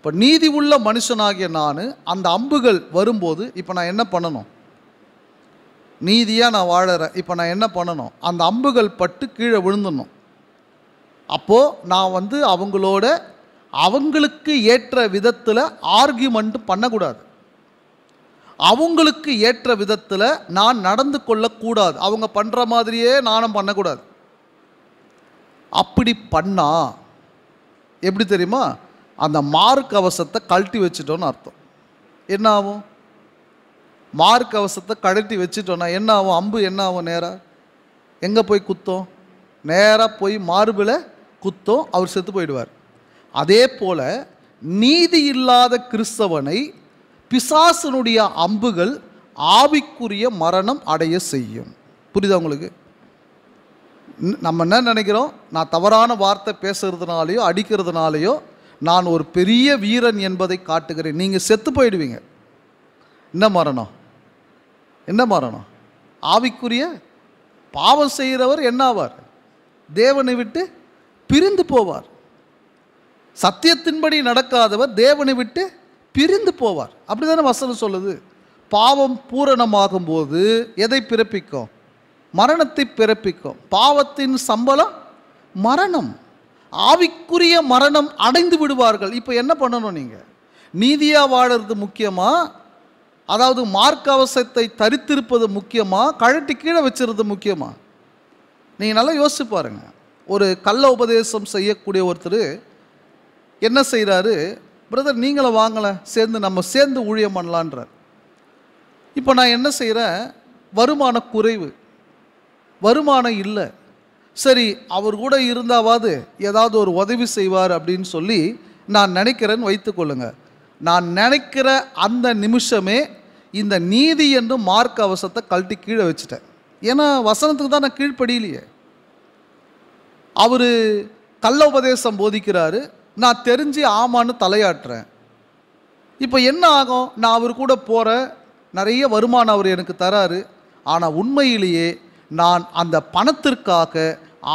இப்போ நீதி உள்ள மனுஷனாகிய நான் அந்த அம்புகள் வரும்போது இப்போ நான் என்ன பண்ணணும்? நீதியாக நான் வாழறேன், இப்போ நான் என்ன பண்ணணும்? அந்த அம்புகள் பட்டு கீழே விழுந்துடணும். அப்போது நான் அவங்களோட அவங்களுக்கு ஏற்ற விதத்தில் ஆர்கியூமெண்ட் பண்ணக்கூடாது. அவங்களுக்கு ஏற்ற விதத்தில் நான் நடந்து கொள்ளக்கூடாது. அவங்க பண்ணுற மாதிரியே நானும் பண்ணக்கூடாது. அப்படி பண்ணா எப்படி தெரியுமா? அந்த மார்க் கவசத்தை கழட்டி வச்சுட்டோன்னு அர்த்தம். என்ன ஆகும்? மார்க் கவசத்தை கழட்டி வச்சுட்டோன்னா என்ன ஆகும்? அம்பு என்ன ஆகும்? நேராக எங்கே போய் குத்தோம்? நேராக போய் மார்பில் குத்தோம், அவர் செத்து போயிடுவார். அதே போல் நீதி இல்லாத கிறிஸ்தவனை பிசாசனுடைய அம்புகள் ஆவிக்குரிய மரணம் அடைய செய்யும். புரியுதா உங்களுக்கு? நம்ம என்ன நினைக்கிறோம்? நான் தவறான வார்த்தை பேசுறதுனாலையோ அடிக்கிறதுனாலையோ நான் ஒரு பெரிய வீரன் என்பதை காட்டுகிறேன். நீங்கள் செத்து போயிடுவீங்க. என்ன மரணம்? என்ன மரணம்? ஆவிக்குரிய பாவம் செய்கிறவர் என்ன ஆவார்? தேவனை விட்டு பிரிந்து போவார். சத்தியத்தின்படி நடக்காதவர் தேவனை விட்டு பிரிந்து போவார். அப்படி தானே வசனம் சொல்லுது. பாவம் பூரணமாகும் போது எதை பிறப்பிக்கும்? மரணத்தை பிறப்பிக்கும். பாவத்தின் சம்பளம் மரணம். ஆவிக்குரிய மரணம் அடைந்து விடுவார்கள். இப்போ என்ன பண்ணணும்? நீங்கள் நீதியாக வாழறது முக்கியமா, அதாவது மார்க் கவசத்தை தரித்திருப்பது முக்கியமா, கழட்டி கீழே வச்சிருது முக்கியமா? நீங்கள் நல்லா யோசிச்சு பாருங்க. ஒரு கள்ள உபதேசம் செய்யக்கூடிய ஒருத்தர் என்ன செய்கிறாரு? பிரதர் நீங்களும் வாங்கலை, நம்ம சேர்ந்து ஊழியம் பண்ணலான்றார். இப்போ நான் என்ன செய்கிறேன்? வருமான குறைவு, வருமானம் இல்லை. சரி, அவர் கூட இருந்தாவது ஏதாவது ஒரு உதவி செய்வார் அப்படின்னு சொல்லி நான் நினைக்கிறேன்னு வைத்துக்கொள்ளுங்க. நான் நினைக்கிற அந்த நிமிஷமே இந்த நீதி என்னும் மார்க் கவசத்தை கழட்டி கீழே வச்சுட்டேன். ஏன்னா வசனத்துக்கு தான் நான் கீழ்ப்படியிலையே. அவர் கள்ள உபதேசம் போதிக்கிறாரு, நான் தெரிஞ்சு ஆமான்னு தலையாட்டுறேன். இப்போ என்ன ஆகும்? நான் அவர் கூட போகிறேன், நிறைய வருமானம் அவர் எனக்கு தராரு. ஆனால் உண்மையிலேயே நான் அந்த பணத்திற்காக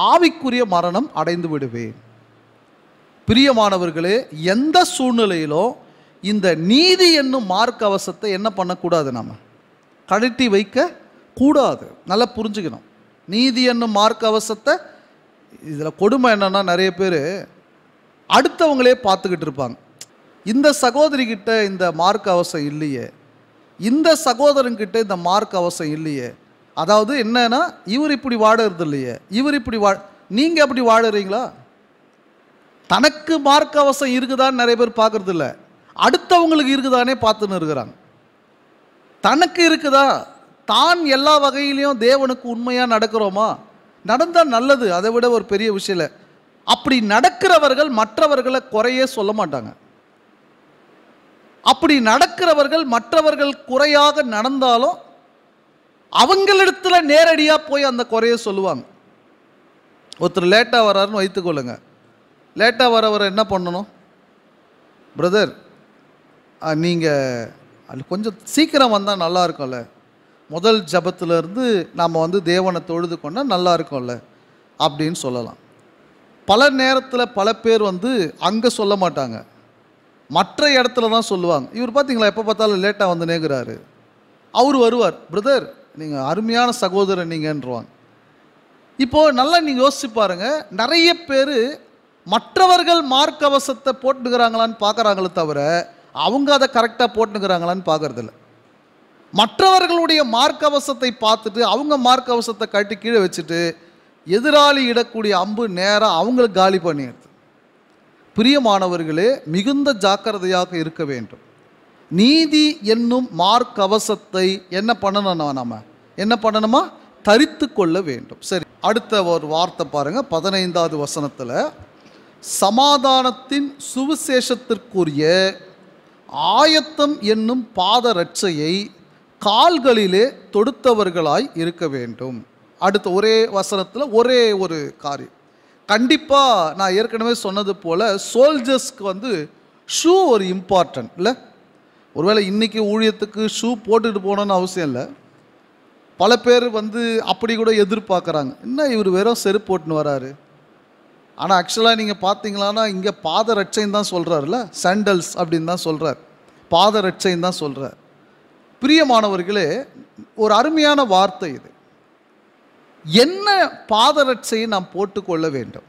ஆவிக்குரிய மரணம் அடைந்து விடுவேன். பிரியமானவர்களே, எந்த சூழ்நிலையிலும் இந்த நீதி என்னும் மார்க் கவசத்தை என்ன பண்ணக்கூடாது? நம்ம கழட்டி வைக்க கூடாது. நல்லா புரிஞ்சுக்கணும். நீதி என்னும் மார்க் கவசத்தை, இதில் கொடுமை என்னன்னா, நிறைய பேர் அடுத்தவங்களே பார்த்துக்கிட்டு இருப்பாங்க. இந்த சகோதரிக்கிட்ட இந்த மார்க் கவசம் இல்லையே, இந்த சகோதரன்கிட்ட இந்த மார்க் கவசம் இல்லையே, அதாவது என்னன்னா இவர் இப்படி வாழறது இல்லையே, இவர் இப்படி நீங்கள் அப்படி வாழறீங்களா? தனக்கு மார்க் கவசம் இருக்குதான்னு நிறைய பேர் பார்க்கறது இல்லை, அடுத்தவங்களுக்கு இருக்குதானே பார்த்துன்னு இருக்கிறாங்க. தனக்கு இருக்குதா? தான் எல்லா வகையிலையும் தேவனுக்கு உண்மையாக நடக்கிறோமா? நடந்தால் நல்லது, அதை விட ஒரு பெரிய விஷயம் இல்லை. அப்படி நடக்கிறவர்கள் மற்றவர்களை குறையே சொல்ல மாட்டாங்க. அப்படி நடக்கிறவர்கள் மற்றவர்கள் குறையாக நடந்தாலும் அவங்களிடத்துல நேரடியாக போய் அந்த குறைய சொல்லுவாங்க. ஒருத்தர் லேட்டாக வர்றாருன்னு வைத்துக்கொள்ளுங்க. லேட்டாக வரவரை என்ன பண்ணணும்? பிரதர் நீங்கள் அது கொஞ்சம் சீக்கிரம் வந்தால் நல்லா இருக்கும்ல, முதல் ஜபத்திலேருந்து நாம் தேவனை தொழுது கொண்டால் நல்லா இருக்கும்ல அப்படின்னு சொல்லலாம். பல நேரத்தில் பல பேர் அங்கே சொல்ல மாட்டாங்க, மற்ற இடத்துல தான் சொல்லுவாங்க. இவர் பார்த்தீங்களா எப்போ பார்த்தாலும் லேட்டாக வந்து நேர்கிறாரு. அவர் வருவார், பிரதர் நீங்கள் அருமையான சகோதரன் நீங்கன்றுவாங்க. இப்போது நல்லா நீங்கள் யோசிச்சு பாருங்கள். நிறைய பேர் மற்றவர்கள் மார்க் கவசத்தை போட்டுக்கிறாங்களான்னு பார்க்குறாங்களே தவிர அவங்க அதை கரெக்டாக போட்டுக்கிறாங்களான்னு பார்க்குறதில்ல. மற்றவர்களுடைய மார்க் கவசத்தை பார்த்துட்டு அவங்க மார்க் கவசத்தை கட்டி கீழே வச்சுட்டு எதிராளி இடக்கூடிய அம்பு நேராக அவங்களுக்கு காலி பண்ணிடுது. பிரியமானவர்களே, மிகுந்த ஜாக்கிரதையாக இருக்க வேண்டும். நீதி என்னும் மார்க் கவசத்தை என்ன பண்ணணும்? நம்ம என்ன பண்ணணுமா? தரித்து கொள்ள வேண்டும். சரி, அடுத்த ஒரு வார்த்தை பாருங்க. 15வது வசனத்தில் சமாதானத்தின் சுவிசேஷத்திற்குரிய ஆயத்தம் என்னும் பாத ரட்சையை கால்களிலே தொடுத்தவர்களாய் இருக்க வேண்டும். அடுத்த ஒரே வசனத்தில் ஒரே ஒரு காரியம். கண்டிப்பாக நான் ஏற்கனவே சொன்னது போல் சோல்ஜர்ஸ்க்கு ஷூ ஒரு இம்பார்ட்டன்ட் இல்லை. ஒருவேளை இன்றைக்கி ஊழியத்துக்கு ஷூ போட்டுட்டு போகணுன்னு அவசியம் இல்லை. பல பேர் அப்படி கூட எதிர்பார்க்குறாங்க, என்ன இவர் வெறும் செருப்பு போட்டுன்னு வராரு, ஆனால் ஆக்சுவலாக நீங்கள் பார்த்தீங்களான்னா இங்கே பாதரட்சைன்னு தான் சொல்கிறார்ல, சாண்டல்ஸ் அப்படின்னு தான் சொல்கிறார், பாதரட்சைன்னு தான் சொல்கிறார். பிரியமானவர்களே, ஒரு அருமையான வார்த்தை இது. என்ன பாதரட்சையை நாம் போட்டுக்கொள்ள வேண்டும்,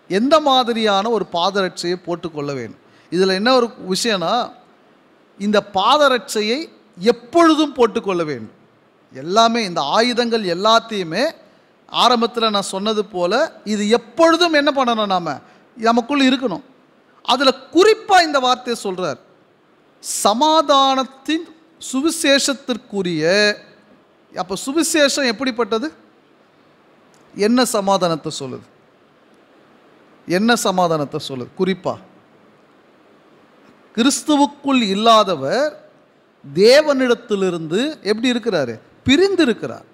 எந்த மாதிரியான ஒரு பாதரட்சையை போட்டுக்கொள்ள வேண்டும்? இதில் என்ன ஒரு விஷயம்னா, இந்த பாதரட்சையை எப்பொழுதும் போட்டுக்கொள்ள வேண்டும். எல்லாமே இந்த ஆயுதங்கள் எல்லாத்தையுமே ஆரம்பத்தில் நான் சொன்னது போல இது எப்பொழுதும் என்ன பண்ணணும், நமக்குள் இருக்கணும். அதில் குறிப்பாக இந்த வார்த்தையை சொல்கிறார், சமாதானத்தின் சுவிசேஷத்திற்குரிய. அப்போ சுவிசேஷம் எப்படிப்பட்டது? என்ன சமாதானத்தை சொல்லுது? என்ன சமாதானத்தை சொல்லுது? குறிப்பாக கிறிஸ்துவுக்குள் இல்லாதவர் தேவனிடத்திலிருந்து எப்படி இருக்கிறாரு? பிரிந்து இருக்கிறார்.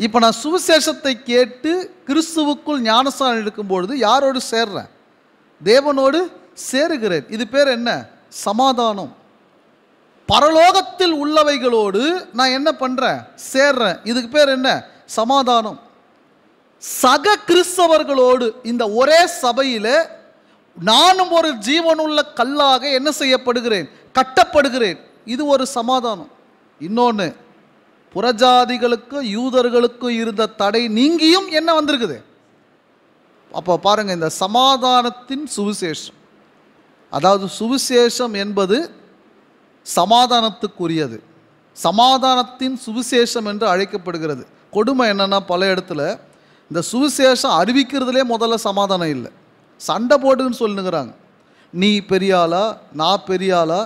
இப்போ நான் சுவிசேஷத்தை கேட்டு கிறிஸ்துவுக்குள் ஞானஸ்நானம் எடுக்கும்பொழுது யாரோடு சேர்றேன்? தேவனோடு சேருகிறேன். இது பேர் என்ன? சமாதானம். பரலோகத்தில் உள்ளவைகளோடு நான் என்ன பண்ணுறேன்? சேர்றேன். இதுக்கு பேர் என்ன? சமாதானம். சக கிறிஸ்தவர்களோடு இந்த ஒரே சபையில் நானும் ஒரு ஜீவனுள்ள கல்லாக என்ன செய்யப்படுகிறேன்? கட்டப்படுகிறேன். இது ஒரு சமாதானம். இன்னொன்று, புறஜாதிகளுக்கு யூதர்களுக்கு இருந்த தடை நீங்கியும் என்ன வந்திருக்குது? அப்போ பாருங்க, இந்த சமாதானத்தின் சுவிசேஷம், அதாவது சுவிசேஷம் என்பது சமாதானத்துக்குரியது, சமாதானத்தின் சுவிசேஷம் என்று அழைக்கப்படுகிறது. கொடுமை என்னன்னா, பல இடத்துல இந்த சுவிசேஷம் அறிவிக்கிறதுலே முதல்ல சமாதானம் இல்லை, சண்டை போட்டுன்னு சொல்லுங்கிறாங்க. நீ பெரியாளா, நான் பெரியாளா,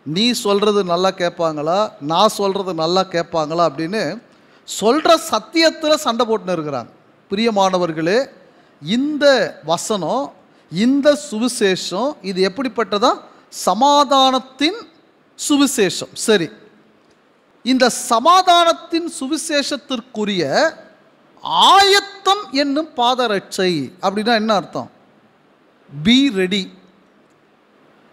நீ சொல்கிறது நல்லா கேட்பாங்களா, நான் சொல்கிறது நல்லா கேட்பாங்களா அப்படின்னு சொல்கிற சத்தியத்தில் சண்டை போட்டுன்னு இருக்கிறாங்க. பிரியமானவர்களே, இந்த வசனம், இந்த சுவிசேஷம் இது எப்படிப்பட்டதா? சமாதானத்தின் சுவிசேஷம். சரி, இந்த சமாதானத்தின் சுவிசேஷத்திற்குரிய ஆயத்தம் என்னும் பாதரட்சை அப்படின்னா என்ன அர்த்தம்? Be ready.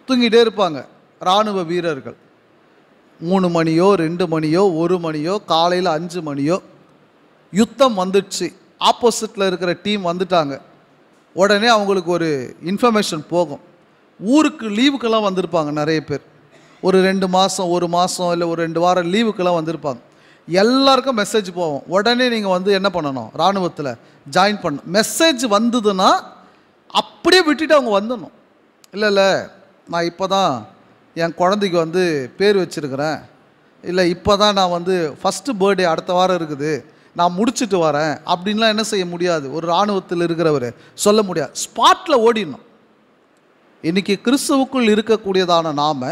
தூங்கிட்டே இருப்பாங்க இராணுவ வீரர்கள். 3 மணியோ 2 மணியோ 1 மணியோ காலையில் 5 மணியோ யுத்தம் வந்துடுச்சு, ஆப்போசிட்டில் இருக்கிற டீம் வந்துட்டாங்க, உடனே அவங்களுக்கு ஒரு இன்ஃபர்மேஷன் போகும். ஊருக்கு லீவுக்கெல்லாம் வந்திருப்பாங்க நிறைய பேர், ஒரு 2 மாதம் 1 மாதம் இல்லை ஒரு 2 வாரம் லீவுக்கெல்லாம் வந்திருப்பாங்க. எல்லாருக்கும் மெசேஜ் போகும், உடனே நீங்கள் வந்து என்ன பண்ணணும்? இராணுவத்தில் ஜாயின் பண்ணணும். மெசேஜ் வந்ததுன்னா அப்படியே விட்டுட்டு அவங்க வந்துடணும். இல்லை நான் இப்போ தான் என் குழந்தைக்கு வந்து பேர் வச்சுருக்கிறேன், இல்லை இப்போ தான் நான் வந்து ஃபஸ்ட்டு பர்த்டே அடுத்த வாரம் இருக்குது, நான் முடிச்சுட்டு வரேன் அப்படின்லாம் என்ன செய்ய முடியாது. ஒரு இராணுவத்தில் இருக்கிறவர் சொல்ல முடியாது, ஸ்பாட்டில் ஓடிடணும். இன்றைக்கி கிறிஸ்துவுக்குள் இருக்கக்கூடியதான நாம்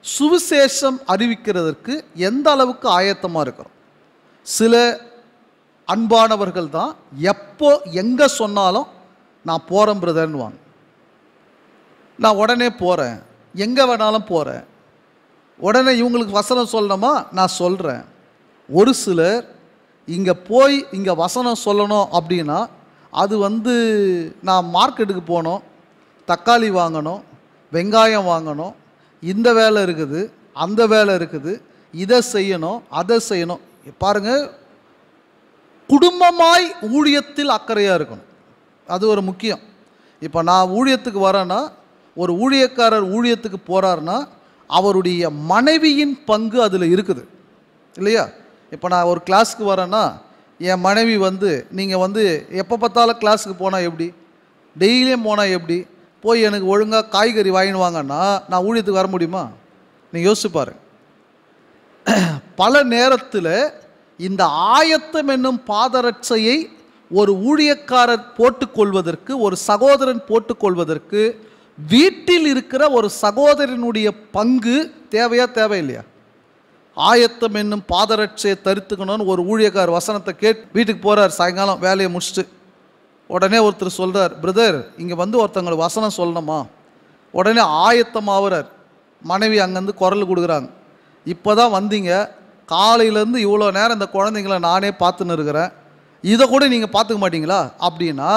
சுவிசேஷம் அறிவிக்கிறதற்கு எந்த அளவுக்கு ஆயத்தமாக இருக்கிறோம்? சில அன்பானவர்கள் தான் எப்போ எங்கே சொன்னாலும் நான் போகிறேன் பிரதர்னுவாங்க, நான் உடனே போகிறேன், எங்கே வேணாலும் போகிறேன், உடனே இவங்களுக்கு வசனம் சொல்லணுமா நான் சொல்கிறேன். ஒரு சிலர் இங்கே போய் இங்கே வசனம் சொல்லணும் அப்படின்னா அது வந்து நான் மார்க்கெட்டுக்கு போகணும், தக்காளி வாங்கணும், வெங்காயம் வாங்கணும், இந்த வேலை இருக்குது, அந்த வேலை இருக்குது, இதை செய்யணும், அதை செய்யணும். பாருங்கள், குடும்பமாய் ஊழியத்தில் அக்கறையாக இருக்கணும், அது ஒரு முக்கியம். இப்போ நான் ஊழியத்துக்கு வரேன்னா, ஒரு ஊழியக்காரர் ஊழியத்துக்கு போகிறாருன்னா அவருடைய மனைவியின் பங்கு அதில் இருக்குது இல்லையா? இப்போ நான் ஒரு கிளாஸுக்கு வரேன்னா என் மனைவி வந்து, நீங்கள் வந்து எப்போ பார்த்தாலும் கிளாஸுக்கு போனால் எப்படி, டெய்லியும் போனால் எப்படி, போய் எனக்கு ஒழுங்காக காய்கறி வாங்கின்னு வாங்கன்னா நான் ஊழியத்துக்கு வர முடியுமா? நீங்கள் யோசிச்சு பாருங்க. பல நேரத்தில் இந்த ஆயத்தம் என்னும் பாதரட்சையை ஒரு ஊழியக்காரர் போட்டுக்கொள்வதற்கு, ஒரு சகோதரன் போட்டுக்கொள்வதற்கு வீட்டில் இருக்கிற ஒரு சகோதரனுடைய பங்கு தேவையா தேவையில்லையா? ஆயத்தம் என்னும் பாதரட்சையை தரித்துக்கணும்னு ஒரு ஊழியக்காரர் வசனத்தை கேட்டு வீட்டுக்கு போகிறார், சாயங்காலம் வேலையை முடிச்சுட்டு. உடனே ஒருத்தர் சொல்கிறார், பிரதர் இங்கே வந்து ஒருத்தங்களுக்கு வசனம் சொல்லணுமா? உடனே ஆயத்தமாகறார். மனைவி அங்கேருந்து குரல் கொடுக்குறாங்க, இப்போ தான் வந்தீங்க, காலையிலேருந்து இவ்வளோ நேரம் இந்த குழந்தைங்கள நானே பார்த்துன்னு இருக்கிறேன், இதை கூட நீங்கள் பார்த்துக்க மாட்டிங்களா அப்படின்னா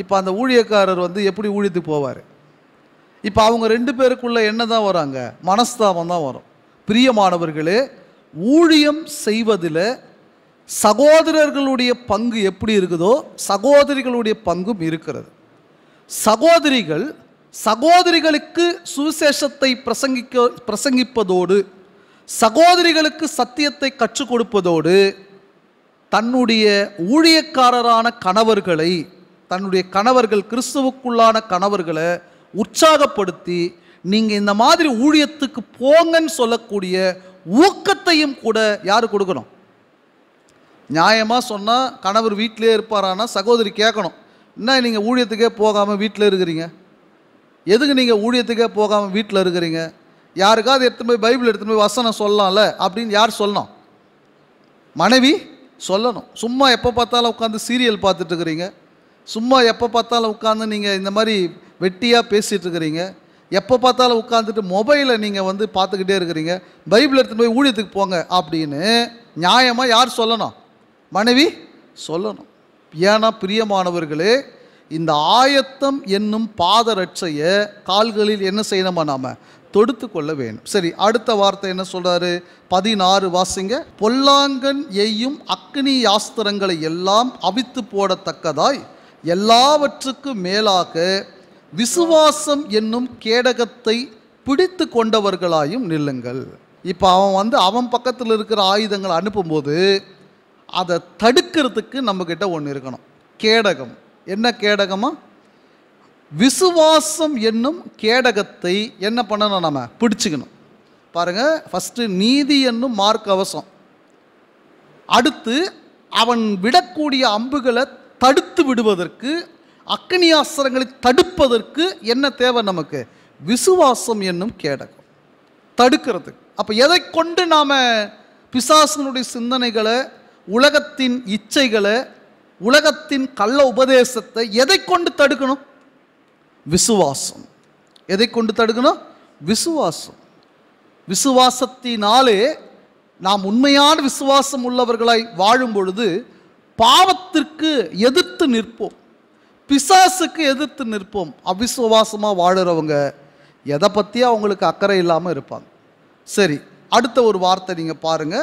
இப்போ அந்த ஊழியக்காரர் வந்து எப்படி ஊழியத்துக்கு போவார்? இப்போ அவங்க 2 பேருக்குள்ளே என்ன தான் வராங்க? மனஸ்தாபம் தான் வரும். பிரியமானவர்களே, ஊழியம் செய்வதில் சகோதரர்களுடைய பங்கு எப்படி இருக்குதோ சகோதரிகளுடைய பங்கும் இருக்கிறது. சகோதரிகள் சகோதரிகளுக்கு சுவிசேஷத்தை பிரசங்கிப்பதோடு சகோதரிகளுக்கு சத்தியத்தை கற்றுக் கொடுப்பதோடு தன்னுடைய ஊழியக்காரரான கணவர்களை, தன்னுடைய கணவர்கள் கிறிஸ்துவுக்குள்ளான கணவர்களை உற்சாகப்படுத்தி நீங்கள் இந்த மாதிரி ஊழியத்துக்கு போங்கன்னு சொல்லக்கூடிய ஊக்கத்தையும் கூட யாரு கொடுக்கணும்? நியாயமாக சொன்னால் கணவர் வீட்டிலே இருப்பாரானா சகோதரி கேட்கணும், என்ன நீங்கள் ஊழியத்துக்கே போகாமல் வீட்டில் இருக்கிறீங்க, எதுக்கு நீங்கள் ஊழியத்துக்கே போகாமல் வீட்டில் இருக்கிறீங்க, யாருக்காவது எடுத்துன்னு போய் பைபிள் எடுத்துன்னு போய் வசனம் சொல்லலாம்ல அப்படின்னு யார் சொல்லணும்? மனைவி சொல்லணும். சும்மா எப்போ பார்த்தாலும் உட்காந்து சீரியல் பார்த்துட்டு இருக்கிறீங்க, சும்மா எப்போ பார்த்தாலும் உட்காந்து நீங்கள் இந்த மாதிரி வெட்டியாக பேசிகிட்டு இருக்கிறீங்க, எப்போ பார்த்தாலும் உட்காந்துட்டு மொபைலை நீங்கள் பார்த்துக்கிட்டே இருக்கிறீங்க, பைபிள் எடுத்துன்னு போய் ஊழியத்துக்கு போங்க அப்படின்னு நியாயமாக யார் சொல்லணும்? மனைவி சொல்லணும். ஏன்னா பிரியமானவர்களே, இந்த ஆயத்தம் என்னும் பாதரட்சையை கால்களில் என்ன செய்யணுமா? நாம தொடுத்து கொள்ள வேண்டும். சரி, அடுத்த வார்த்தை என்ன சொல்றாரு? 16 வாசிங்க. பொல்லாங்கன் எய்யும் அக்னி யாஸ்திரங்களை எல்லாம் அவித்து போடத்தக்கதாய் எல்லாவற்றுக்கும் மேலாக விசுவாசம் என்னும் கேடகத்தை பிடித்து கொண்டவர்களாயும் நில்லுங்கள். இப்போ அவன் பக்கத்தில் இருக்கிற ஆயுதங்களை அனுப்பும்போது அதை தடுக்கிறதுக்கு நம்மக்கிட்ட ஒன்று இருக்கணும். கேடகம். என்ன கேடகமா? விசுவாசம் என்னும் கேடகத்தை என்ன பண்ணணும்? நம்ம பிடிச்சுக்கணும். பாருங்க, ஃபஸ்ட்டு நீதி என்னும் மார்க் கவசம், அடுத்து அவன் விடக்கூடிய அம்புகளை தடுத்து விடுவதற்கு, அக்னியாஸ்திரங்களை தடுப்பதற்கு என்ன தேவை நமக்கு? விசுவாசம் என்னும் கேடகம் தடுக்கிறதுக்கு. அப்போ எதை கொண்டு நாம் பிசாசனுடைய சிந்தனைகளை, உலகத்தின் இச்சைகளை, உலகத்தின் கள்ள உபதேசத்தை எதை கொண்டு தடுக்கணும்? விசுவாசம். எதை கொண்டு தடுக்கணும்? விசுவாசம். விசுவாசத்தினாலே நாம் உண்மையான விசுவாசம் உள்ளவர்களாய் வாழும் பொழுது பாவத்திற்கு எதிர்த்து நிற்போம், பிசாசுக்கு எதிர்த்து நிற்போம். அவிசுவாசமாக வாழுறவங்க எதை பற்றியும் அவங்களுக்கு அக்கறை இல்லாமல் இருப்பாங்க. சரி, அடுத்த ஒரு வார்த்தை நீங்கள் பாருங்க,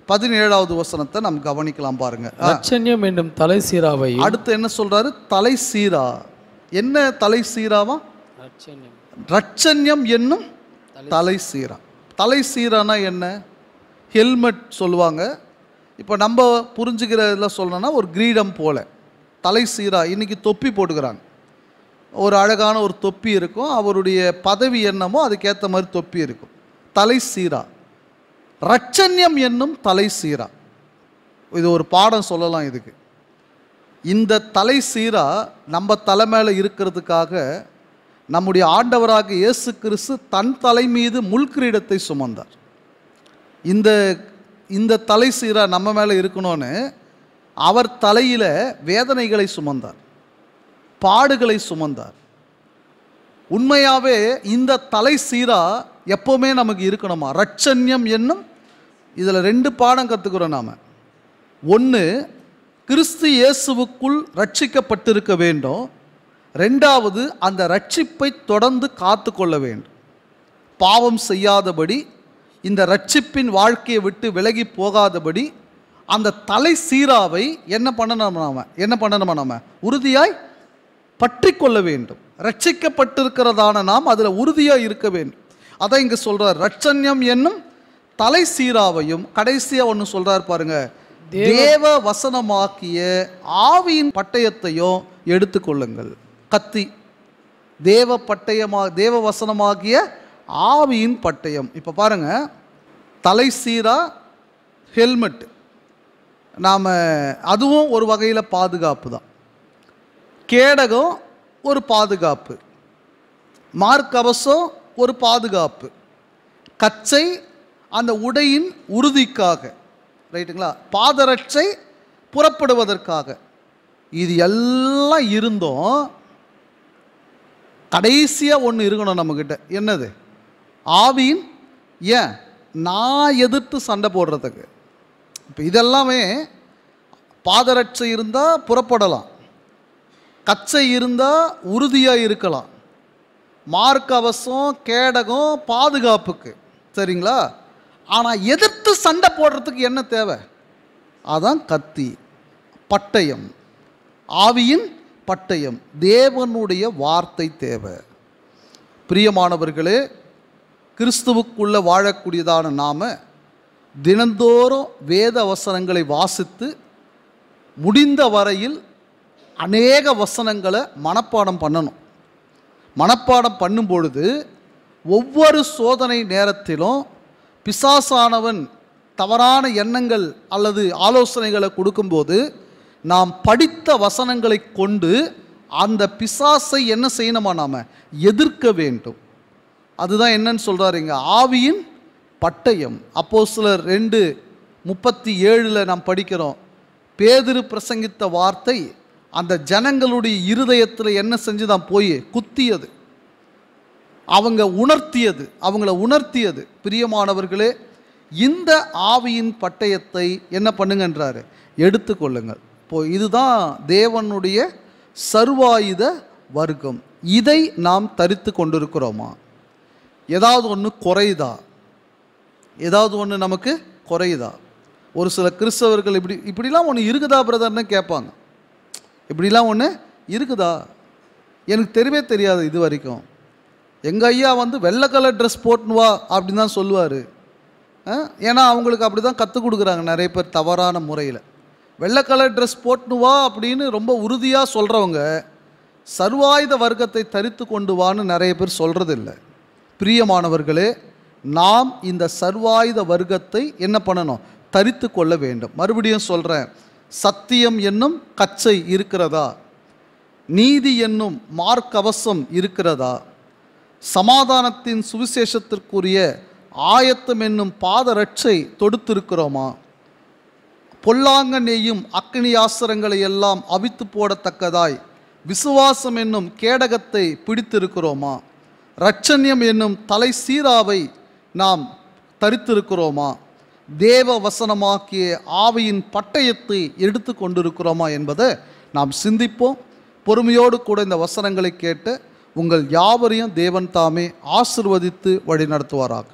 17வது வசனத்தை நம்ம கவனிக்கலாம். பாருங்க, ரட்சண்யம் என்னும் தலை சீராவை. அடுத்து என்ன சொல்றாரு? தலை சீரா. என்ன தலை சீராவா? ரட்சண்யம் என்னும் தலை சீரா. தலை சீரானா என்ன? ஹெல்மெட் சொல்லுவாங்க. இப்போ நம்ம புரிஞ்சுக்கிறதுல சொல்லணும்னா ஒரு கிரீடம் போல தலை சீரா. இன்னைக்கு தொப்பி போட்டுக்கிறாங்க, ஒரு அழகான ஒரு தொப்பி இருக்கும், அவருடைய பதவி என்னமோ அதுக்கேற்ற மாதிரி தொப்பி இருக்கும். தலை சீரா. ரட்சண்யம் என்னும் தலை சீரா. இது ஒரு பாடம் சொல்லலாம் இதுக்கு. இந்த தலை சீரா நம்ம தலை மேலே இருக்கிறதுக்காக நம்முடைய ஆண்டவராக இயேசு கிறிஸ்து தன் தலை மீது முள்கிரீடத்தை சுமந்தார். இந்த தலை சீரா நம்ம மேலே இருக்கணும்னு அவர் தலையில் வேதனைகளை சுமந்தார், பாடுகளை சுமந்தார். உண்மையாகவே இந்த தலை சீரா எப்போவுமே நமக்கு இருக்கணுமா? ரட்சண்யம் என்னும், இதில் 2 பாடம் கற்றுக்கிறோம் நாம். ஒன்று, கிறிஸ்து இயேசுவுக்குள் ரட்சிக்கப்பட்டிருக்க வேண்டும். 2வது, அந்த ரட்சிப்பை தொடர்ந்து காத்து கொள்ள வேண்டும். பாவம் செய்யாதபடி, இந்த ரட்சிப்பின் வாழ்க்கையை விட்டு விலகி போகாதபடி அந்த தலை சீராவை என்ன பண்ணணுமா? நாம உறுதியாய் பற்றி கொள்ள வேண்டும். ரட்சிக்கப்பட்டிருக்கிறதான நாம் அதில் உறுதியாக இருக்க வேண்டும். அதான் இங்கே சொல்கிறார், ரட்சண்யம் என்னும் தலை சீராவையும். கடைசியாக ஒன்று சொல்கிறார் பாருங்க, தேவ வசனமாக்கிய ஆவியின் பட்டயத்தையும் எடுத்துக்கொள்ளுங்கள். கத்தி, தேவ வசனமாகிய ஆவியின் பட்டயம். இப்போ பாருங்க, தலை சீரா, ஹெல்மெட், நாம் அதுவும் ஒரு வகையில் பாதுகாப்பு தான். கேடகம் ஒரு பாதுகாப்பு, மார்க்கவசம் ஒரு பாதுகாப்பு, கச்சை அந்த உடையின் உறுதிக்காக, ரைட்டுங்களா, பாதரட்சை புறப்படுவதற்காக. இது எல்லாம் இருந்தும் கடைசியாக ஒன்று இருக்கணும் நம்மக்கிட்ட. என்னது? ஆவியின். ஏன்? நான் எதிர்த்து சண்டை போடுறதுக்கு. இப்போ இதெல்லாமே பாதரட்சை இருந்தால் புறப்படலாம், கச்சை இருந்தால் உறுதியாக இருக்கலாம், மார்க்கவசம் கேடகம் பாதுகாப்புக்கு, சரிங்களா? ஆனால் எதிர்த்து சண்டை போடுறதுக்கு என்ன தேவை? அதான் கத்தி, பட்டயம், ஆவியின் பட்டயம், தேவனுடைய வார்த்தை தேவை. பிரியமானவர்களே, கிறிஸ்துவுக்குள்ள வாழக்கூடியதான நாம தினந்தோறும் வேத வசனங்களை வாசித்து முடிந்த வரையில் அநேக வசனங்களை மனப்பாடம் பண்ணணும். மனப்பாடம் பண்ணும் பொழுது ஒவ்வொரு சோதனை நேரத்திலும் பிசாசானவன் தவறான எண்ணங்கள் அல்லது ஆலோசனைகளை கொடுக்கும்போது நாம் படித்த வசனங்களை கொண்டு அந்த பிசாசை என்ன செய்யணுமா, நாம் எதிர்க்க வேண்டும். அதுதான் என்னன்னு சொல்கிறாருங்க, ஆவியின் பட்டயம். அப்போஸ்தலர் 2:37 நாம் படிக்கிறோம். பேதுரு பிரசங்கித்த வார்த்தை அந்த ஜனங்களுடைய இருதயத்தில் என்ன செஞ்சுதான் போய் குத்தியது, அவங்கள உணர்த்தியது. பிரியமானவர்களே, இந்த ஆவியின் பட்டயத்தை என்ன பண்ணுங்கன்றாரு, எடுத்துக்கொள்ளுங்கள். இப்போ இதுதான் தேவனுடைய சர்வாயுத வர்க்கம். இதை நாம் தரித்து கொண்டிருக்கிறோமா? ஏதாவது ஒன்று குறையுதா? ஏதாவது ஒன்று நமக்கு குறையுதா? ஒரு சில கிறிஸ்தவர்கள் இப்படிலாம் ஒன்று இருக்குதா பிரதர்னு கேட்பாங்க. இப்படிலாம் ஒன்று இருக்குதா? எனக்கு தெரியவே தெரியாது இது வரைக்கும். எங்கள் ஐயா வெள்ளை கலர் ட்ரெஸ் போட்டுன்னு வா அப்படின்னு தான் சொல்லுவார். ஏன்னா அவங்களுக்கு அப்படி தான் கற்றுக் கொடுக்குறாங்க நிறைய பேர் தவறான முறையில். வெள்ளை கலர் ட்ரெஸ் போட்டுன்னு வா அப்படின்னு ரொம்ப உறுதியாக சொல்கிறவங்க சர்வாயுத வர்க்கத்தை தரித்து கொண்டு வான்னு நிறைய பேர் சொல்கிறதில்லை. பிரியமானவர்களே, நாம் இந்த சர்வாயுத வர்க்கத்தை என்ன பண்ணணும், தரித்து கொள்ள வேண்டும். மறுபடியும் சொல்கிறேன், சத்தியம் என்னும் கச்சை இருக்கிறதா? நீதி என்னும் மார்க்கவசம் இருக்கிறதா? சமாதானத்தின் சுவிசேஷத்திற்குரிய ஆயத்தம் என்னும் பாதரட்சை தொடுத்திருக்கிறோமா? பொல்லாங்க நெய்யும் அக்கினி ஆசரங்களை எல்லாம் அவித்து போடத்தக்கதாய் விசுவாசம் என்னும் கேடகத்தை பிடித்திருக்கிறோமா? இரட்சண்யம் என்னும் தலை சீராவை நாம் தரித்திருக்கிறோமா? தேவ வசனமாக்கிய ஆவியின் பட்டயத்தை எடுத்து கொண்டிருக்கிறோமா என்பதை நாம் சிந்திப்போம். பொறுமையோடு கூட இந்த வசனங்களை கேட்டு உங்கள் யாவரையும் தேவன் தாமே ஆசிர்வதித்து வழி நடத்துவாராக.